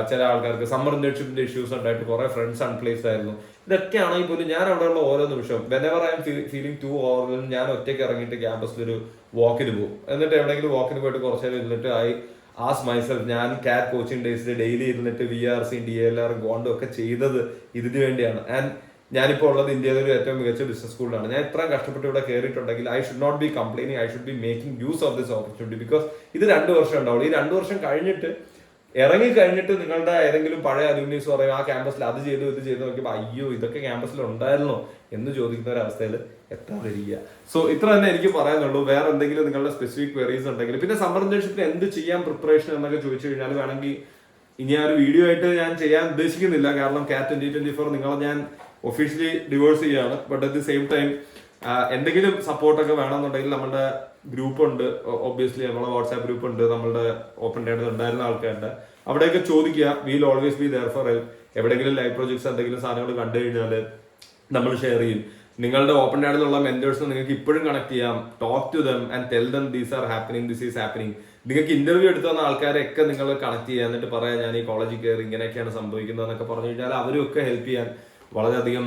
ചില ആൾക്കാർക്ക് സമ്മർ ഇന്റേൺഷിപ്പിന്റെ ഇഷ്യൂസ് ഉണ്ടായിട്ട് കുറെ ഫ്രണ്ട്സ് അൺപ്ലേസ്ഡ് ആയിരുന്നു. ഇതൊക്കെ ആണെങ്കിൽ പോലും ഞാൻ അവിടെയുള്ള ഓരോ നിമിഷവും whenever I am feeling to over ഞാൻ ഒറ്റയ്ക്ക് ഇറങ്ങിയിട്ട് ക്യാമ്പസിലൊരു വാക്കിന് പോകും. എന്നിട്ട് എവിടെയെങ്കിലും വാക്കിന് പോയിട്ട് കുറച്ച് നേരം ഇരുന്നിട്ട് ആസ് മൈസെൽഫ് ഞാൻ കാറ്റ് കോച്ചിങ് ഡേയ്സിൽ ഡെയിലി ഇരുന്നിട്ട് VRC DLR ഗോണ്ടും ഒക്കെ ചെയ്തത് ഇതിനു വേണ്ടിയാണ്. ആൻഡ് ഞാനിപ്പോൾ ഉള്ളത് ഇന്ത്യയിലെ ഒരു ഏറ്റവും മികച്ച ബിസിനസ് സ്കൂളിലാണ്. ഞാൻ ഇത്രയും കഷ്ടപ്പെട്ട് ഇവിടെ കയറിയിട്ടുണ്ടെങ്കിൽ I should not be complaining, I should be making use of this opportunity. Because ഇത് 2 വർഷം ഉണ്ടാവുള്ളൂ. ഈ 2 വർഷം കഴിഞ്ഞിട്ട് ഇറങ്ങി കഴിഞ്ഞിട്ട് നിങ്ങളുടെ ഏതെങ്കിലും പഴയ അലൂമിനീസ് പറയും ആ ക്യാമ്പസിൽ അത് ചെയ്തു ഇത് ചെയ്തു നോക്കിയപ്പോൾ അയ്യോ ഇതൊക്കെ ക്യാമ്പസിൽ ഉണ്ടായിരുന്നോ എന്ന് ചോദിക്കുന്ന ഒരു അവസ്ഥയിൽ എത്താതിരിക്കുക. സോ ഇത്ര തന്നെ എനിക്ക് പറയാനുള്ളൂ. വേറെ എന്തെങ്കിലും നിങ്ങളുടെ സ്പെസിഫിക് ക്വയറീസ് ഉണ്ടെങ്കിൽ, പിന്നെ സമ്മർ ഇന്റേൺഷിപ്പിന് എന്ത് ചെയ്യാൻ പ്രിപ്പറേഷൻ എന്നൊക്കെ ചോദിച്ചു കഴിഞ്ഞാൽ വേണമെങ്കിൽ ഇനി ആ ഒരു വീഡിയോ ആയിട്ട് ഞാൻ ചെയ്യാൻ ഉദ്ദേശിക്കുന്നില്ല. കാരണം CAT 2024 നിങ്ങളെ ഞാൻ ഒഫീഷ്യലി ഡിവോഴ്സ് ചെയ്യാണ്. But at the same time എന്തെങ്കിലും സപ്പോർട്ടൊക്കെ വേണമെന്നുണ്ടെങ്കിൽ നമ്മുടെ ഗ്രൂപ്പ് ഉണ്ട്, ഒബ്വിയസ്ലി നമ്മുടെ വാട്സാപ്പ് ഗ്രൂപ്പ് ഉണ്ട്, നമ്മുടെ ഓപ്പൺ ഡേ ഉണ്ടായിരുന്ന ആൾക്കാരുടെ അവിടെയൊക്കെ ചോദിക്കുക. Will always be there for help. എവിടെയെങ്കിലും ലൈവ് പ്രോജക്ട്സ് എന്തെങ്കിലും സാധനങ്ങൾ കണ്ടു കഴിഞ്ഞാൽ നമ്മൾ ഷെയർ ചെയ്യും. നിങ്ങളുടെ ഓപ്പൺ ഡേഡിലുള്ള മെന്റേഴ്സിന് നിങ്ങൾക്ക് ഇപ്പോഴും കണക്ട് ചെയ്യാം. Talk to them and tell them these are happening, this is happening. നിങ്ങൾക്ക് ഇന്റർവ്യൂ എടുത്തു വന്ന ആൾക്കാരെയൊക്കെ നിങ്ങൾ കണക്ട് ചെയ്യുക. എന്നിട്ട് പറയാം ഞാൻ ഈ കോളേജിൽ കയറി ഇങ്ങനെയൊക്കെയാണ് സംഭവിക്കുന്നത് എന്നൊക്കെ പറഞ്ഞു കഴിഞ്ഞാൽ അവരും ഒക്കെ ഹെൽപ്പ് ചെയ്യാൻ വളരെയധികം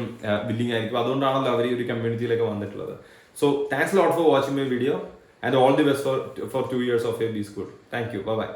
വില്ലിങ് ആയിരിക്കും. അതുകൊണ്ടാണല്ലോ അവർ ഈ ഒരു കമ്മ്യൂണിറ്റിയിലൊക്കെ വന്നിട്ടുള്ളത്. So thanks lot for watching my video and all the best for 2 years of AB school. Thank you. Bye bye.